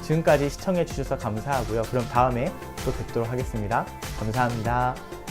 지금까지 시청해 주셔서 감사하고요. 그럼 다음에 또 뵙도록 하겠습니다. 감사합니다.